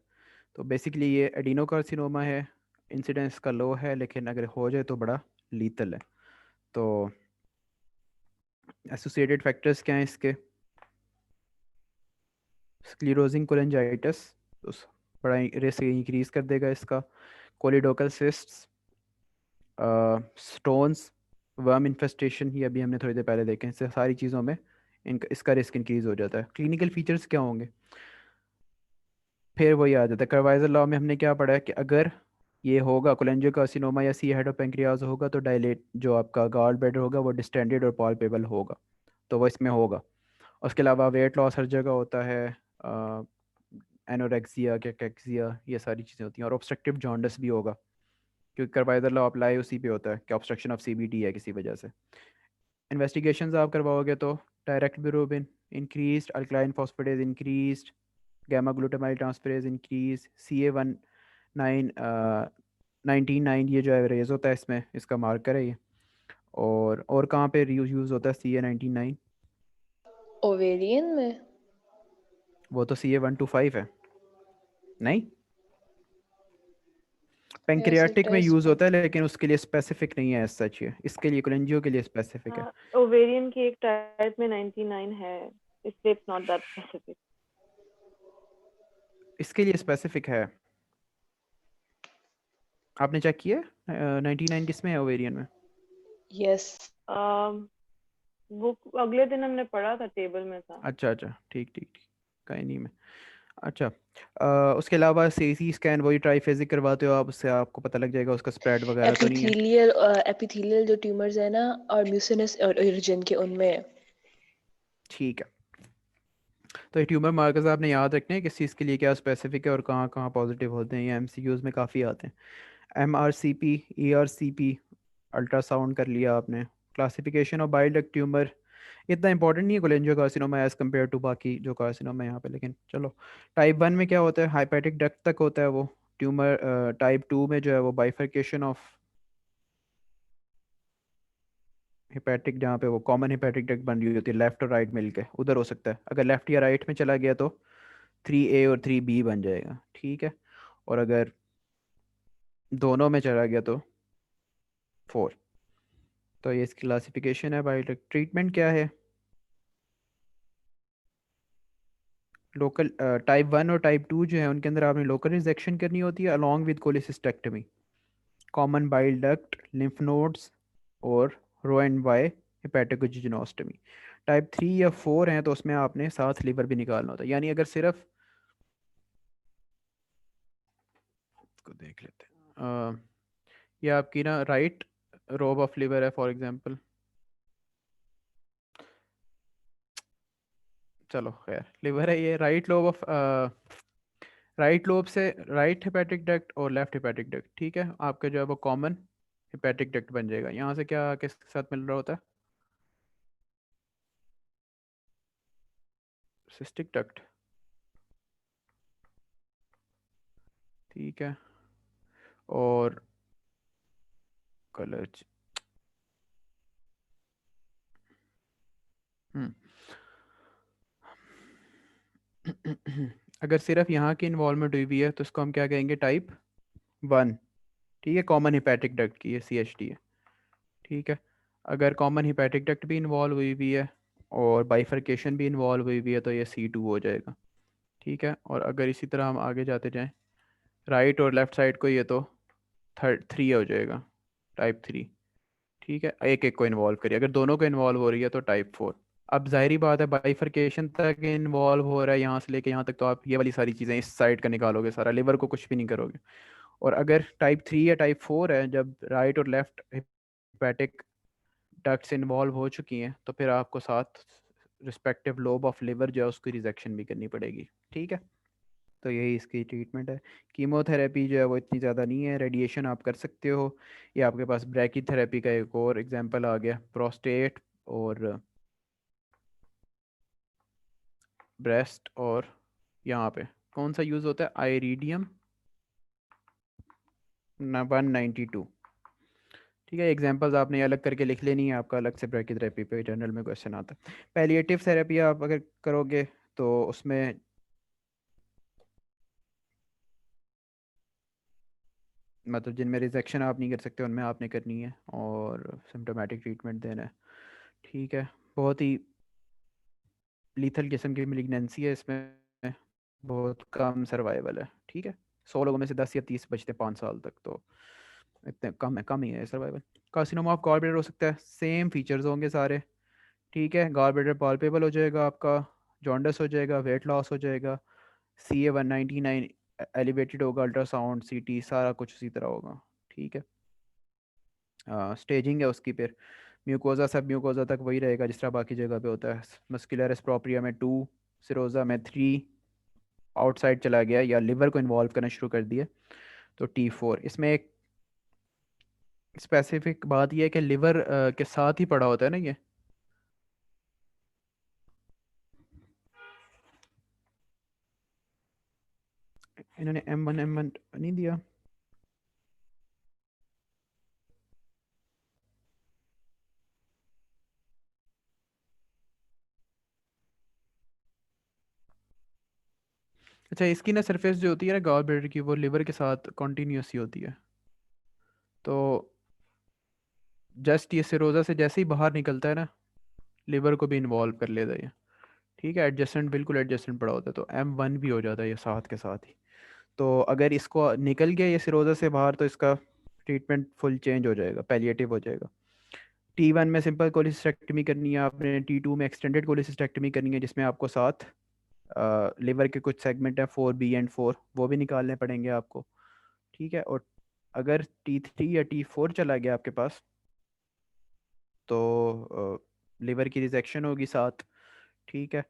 A: तो बेसिकली ये एडिनोकार्सिनोमा है, इंसिडेंस का लो है, लेकिन अगर हो जाए तो बड़ा लीथल है। तो एसोसिएटेड फैक्टर्स क्या हैं इसके? स्क्लीरोजिंग कोलेंजाइटिस, उस बड़ा रिस्क इंक्रीज कर देगा इसका। कोलिडोकल सिस्ट्स, स्टोन्स, वर्म इन्फेस्टेशन, ये अभी हमने थोड़ी देर पहले देखे। इससे सारी चीज़ों में इसका रिस्क इंक्रीज हो जाता है। क्लिनिकल फीचर्स क्या होंगे? फिर वही आ जाता है, कर्वाइजर लॉ में हमने क्या पढ़ा है कि अगर ये होगा कोलेंजियोकार्सिनोमा या सी हेड ऑफ पेंक्रियाज होगा तो डायलेट जो आपका गॉल ब्लैडर होगा वो डिस्टेंडेड और पॉल्पेबल होगा, तो वो इसमें होगा। उसके अलावा वेट लॉस हर जगह होता है, एनोरेक्सिया, कैकेक्सिया, ये सारी चीज़ें होती हैं। और ऑब्स्ट्रक्टिव जॉन्डिस भी होगा, क्योंकि कर्वाइजर लॉ अप्लाई उसी पे होता है कि ऑब्स्ट्रक्शन ऑफ सीबीडी है किसी वजह से। इन्वेस्टिगेशंस आप करवाओगे तो direct bilirubin increase, alkaline phosphatase increase, gamma glutamyl transferase increase, CA19 99, ये जो एवरेज होता है इसमें, इसका मार्कर है ये। और कहाँ पे यूज़ होता है CA99?
B: ओवेरियन में
A: वो तो CA125 है नहीं,
B: yes it
A: पेंक्रियाटिक में
B: is
A: यूज़ होता है लेकिन उसके लिए स्पेसिफिक नहीं है, सच है, इसके लिए कोलेंजियो के लिए स्पेसिफिक है।
C: ओवेरियन की एक टाइप में 99 है, इसलिए इट्स नॉट दैट स्पेसिफिक।
A: इसके लिए स्पेसिफिक है, आपने चेक किया? 99 किस में है ओवेरियन में?
B: yes
C: वो अगले दिन हमने पढ़ा था, टेबल में था।
A: अच्छा अच्छा, ठीक ठीक ठीक, कहीं नहीं में। अच्छा, उसके अलावा सीटी स्कैन वही ट्राइफेजिक करवाते हो आप, उससे आपको पता लग जाएगा उसका स्प्रेड वगैरह तो नहीं है?
B: एपिथेलियल जो ट्यूमर्स है ना और म्यूसिनस और इरोजन के उनमें है।
A: ठीक है, तो ये ट्यूमर मार्कर्स आपने याद रखने हैं किस चीज़ के लिए क्या स्पेसिफिक है और कहाँ कहाँ पॉजिटिव होते हैं, ये एमसीक्यूज में काफ़ी आते हैं। MRCP, ERCP, अल्ट्रासाउंड कर लिया आपने। Classification of bile duct tumour इतना इंपॉर्टेंट नहीं है कोलेंजियोकार्सिनोमा एज कम्पेयर टू बाकी जो कार्सिनोमा है यहाँ पे, लेकिन चलो। टाइप 1 में क्या होता है? हाइपैटिक डक्ट तक होता है वो ट्यूमर। टाइप 2 में जो है वो बाइफर्केशन ऑफ हेपेटिक, जहाँ पे वो कॉमन हेपेटिक डक्ट बन रही होती है लेफ्ट और राइट मिलके, उधर हो सकता है। अगर लेफ्ट या राइट में चला गया तो 3A और 3B बन जाएगा, ठीक है। और अगर दोनों में चला गया तो 4। तो ये इसकी क्लासिफिकेशन है। बायोटिक ट्रीटमेंट क्या है? लोकल टाइप 1 और टाइप 2 जो है उनके अंदर आपने लोकल रिजेक्शन करनी होती है along with cholecystectomy, common bile duct, lymph nodes और रो एंड वाई हेपेटोजिनोस्टमी। टाइप 3 या 4 हैं तो उसमें आपने साथ लीवर भी निकालना होता है। यानी अगर सिर्फ को देख लेते हैं, ये आपकी ना राइट रोब ऑफ लिवर है फॉर एग्जांपल, चलो खैर, लिवर है ये। राइट लोब से राइट हेपेटिक डक्ट और लेफ्ट हेपेटिक डक्ट, ठीक है, आपका जो है वो कॉमन हेपेटिक डक्ट बन जाएगा। यहाँ से क्या किसके साथ मिल रहा होता है? सिस्टिक डक्ट, ठीक है। और कलर अगर सिर्फ यहाँ की इन्वॉल्वमेंट हुई हुई है तो इसको हम क्या कहेंगे? टाइप 1, ठीक है, कॉमन हिपैटिक डक्ट की, ये CHD है, ठीक है। अगर कॉमन हिपैटिक डक्ट भी इन्वॉल्व हुई हुई है और बाइफरकेशन भी इन्वॉल्व हुई हुई है तो ये C2 हो जाएगा, ठीक है। और अगर इसी तरह हम आगे जाते जाएं राइट और लेफ्ट साइड को, ये तो 3 हो जाएगा, टाइप 3, ठीक है। एक एक को इन्वॉल्व करिए, अगर दोनों को इन्वॉल्व हो रही है तो टाइप 4। अब जाहिर बात है बाइफरकेशन तक इन्वॉल्व हो रहा है, यहाँ से लेके यहाँ तक, तो आप ये वाली सारी चीज़ें इस साइड का निकालोगे सारा, लिवर को कुछ भी नहीं करोगे। और अगर टाइप 3 या टाइप 4 है, जब राइट और लेफ्ट हेपेटिक डक्ट्स इन्वॉल्व हो चुकी हैं, तो फिर आपको साथ रिस्पेक्टिव लोब ऑफ लिवर जो है उसकी रिजेक्शन भी करनी पड़ेगी, ठीक है। तो यही इसकी ट्रीटमेंट है। कीमोथेरेपी जो है वो इतनी ज़्यादा नहीं है, रेडिएशन आप कर सकते हो। ये आपके पास ब्रैकीथेरेपी का एक और एग्जांपल आ गया, प्रोस्टेट और ब्रेस्ट। और यहाँ पे कौन सा यूज़ होता है? आइरीडियम 192, ठीक है। एग्जांपल्स आपने ये अलग करके लिख लेनी है, आपका अलग से ब्रैकीथेरेपी पे जनरल में क्वेश्चन आता है। पैलिएटिव थेरेपी आप अगर करोगे तो उसमें मतलब जिनमें रिजेक्शन आप नहीं कर सकते उनमें आपने करनी है, और सिम्टोमेटिक ट्रीटमेंट देना है, ठीक है। बहुत ही लीथल किस्म की मिलिग्नेंसी है इसमें, बहुत कम सर्वाइवल है, ठीक है। 100 लोगों में से 10 या 30 बचते 5 साल तक, तो इतने कम है, कम ही है survival. Carcinoma of gall bladder हो सकता है, सेम फीचर्स होंगे सारे, ठीक है। गॉल ब्लैडर पाल्पेबल हो जाएगा आपका, जॉन्डस हो जाएगा, वेट लॉस हो जाएगा, CA 199 एलिवेटेड होगा, अल्ट्रासाउंड CT सारा कुछ उसी तरह होगा, ठीक है। स्टेजिंग है उसकी, फिर म्यूकोजा सब म्यूकोजा तक वही रहेगा जिस तरह बाकी जगह पे होता है। मस्कुलरस प्रोप्रिया में 2, सिरोजा में 3, आउटसाइड चला गया या लिवर को इन्वॉल्व करना शुरू कर दिया तो T4। इसमें एक स्पेसिफिक बात यह है कि लिवर के साथ ही पड़ा होता है ना ये, इन्होंने M1 नहीं दिया। अच्छा, इसकी ना सरफेस जो होती है ना गॉल ब्लैडर की, वो लिवर के साथ कॉन्टीन्यूस ही होती है। तो जस्ट ये सिरोजा से जैसे ही बाहर निकलता है ना, लिवर को भी इन्वॉल्व कर लेता है ये, ठीक है। एडजस्टेंट, बिल्कुल एडजस्टेंट पड़ा होता है, तो M1 भी हो जाता है ये साथ के साथ ही। तो अगर इसको निकल गया ये सिरोजा से बाहर तो इसका ट्रीटमेंट फुल चेंज हो जाएगा, पैलिएटिव हो जाएगा। T1 में सिंपल कोलिसिस्टेक्टमी करनी है आपने, T2 में एक्सटेंडेड कोलिसिस्टेक्टमी करनी है जिसमें आपको साथ लिवर के कुछ सेगमेंट है 4B एंड 4, वो भी निकालने पड़ेंगे आपको, ठीक है। और अगर T3 या T4 चला गया आपके पास तो लिवर की रिजेक्शन होगी साथ, ठीक है।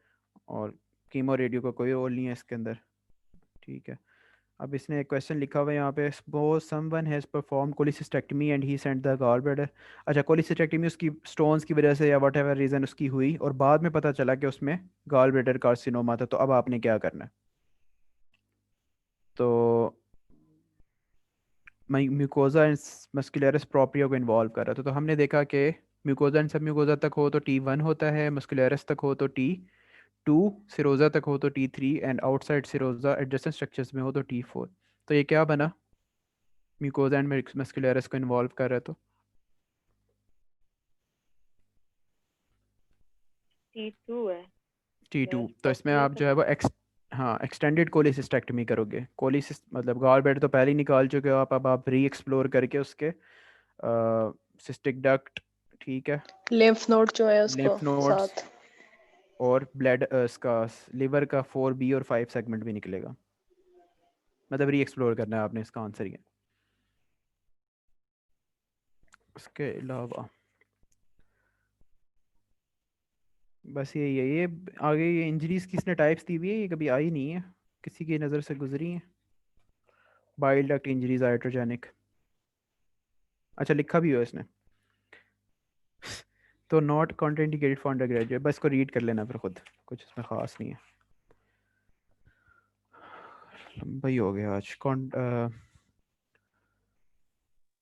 A: और कीमो रेडियो का कोई रोल नहीं है इसके अंदर, ठीक है। अब इसने एक क्वेश्चन लिखा हुआ है यहाँ पे, suppose someone has perform cholecystectomy and he sent the gall bladder. अच्छा, कोलिसिस्टेक्टमी उसकी स्टोन्स की वजह से या वट एवर रीज़न उसकी हुई और बाद में पता चला कि उसमें गॉल ब्लैडर कार्सिनोमा था, तो अब आपने क्या करना है? तो म्यूकोजा एंड मस्कुलरस प्रोप्रिया को इन्वॉल्व कर रहा था, तो हमने देखा कि म्यूकोजा एंड सब म्यूकोजा तक हो तो T1 होता है, मस्कुलरस तक हो तो T2, सिरोजा तक हो तो T3 and outside Sironja adjacent structures में हो तो T4। तो ये क्या बना? म्यूकोजा एंड मस्कुलरस को इन्वॉल्व कर रहा है तो
C: T2 है
A: T2।
C: यार,
A: तो इसमें
C: प्रोपिया
A: आप
C: का
A: जो है
C: तो
A: वो हाँ, एक्सटेंडेड कोलिसिस्टेक्टमी करोगे। कोलिसिस मतलब गॉल ब्लैडर तो पहले ही निकाल चुके हो आप, अब आप री एक्सप्लोर करके उसके सिस्टिक डक्ट, ठीक है,
B: लिम्फ नोड जो है उसको
A: लिम्फ नोड्स
B: साथ।
A: और ब्लड इसका लिवर का 4B और 5 सेगमेंट भी निकलेगा। मतलब री एक्सप्लोर करना है आपने, इसका आंसर ये। उसके अलावा बस यही है। ये आगे ये इंजरीज किसने टाइप्स दी हुई है, ये कभी आई नहीं है, किसी की नज़र से गुजरी है। बाइल डक्ट इंजरीज आइट्रोजेनिक, अच्छा लिखा भी हो इसने। तो not contraindicated for under graduate, बस को रीड कर लेना फिर खुद, कुछ इसमें ख़ास नहीं है। लंबा ही हो गया आज।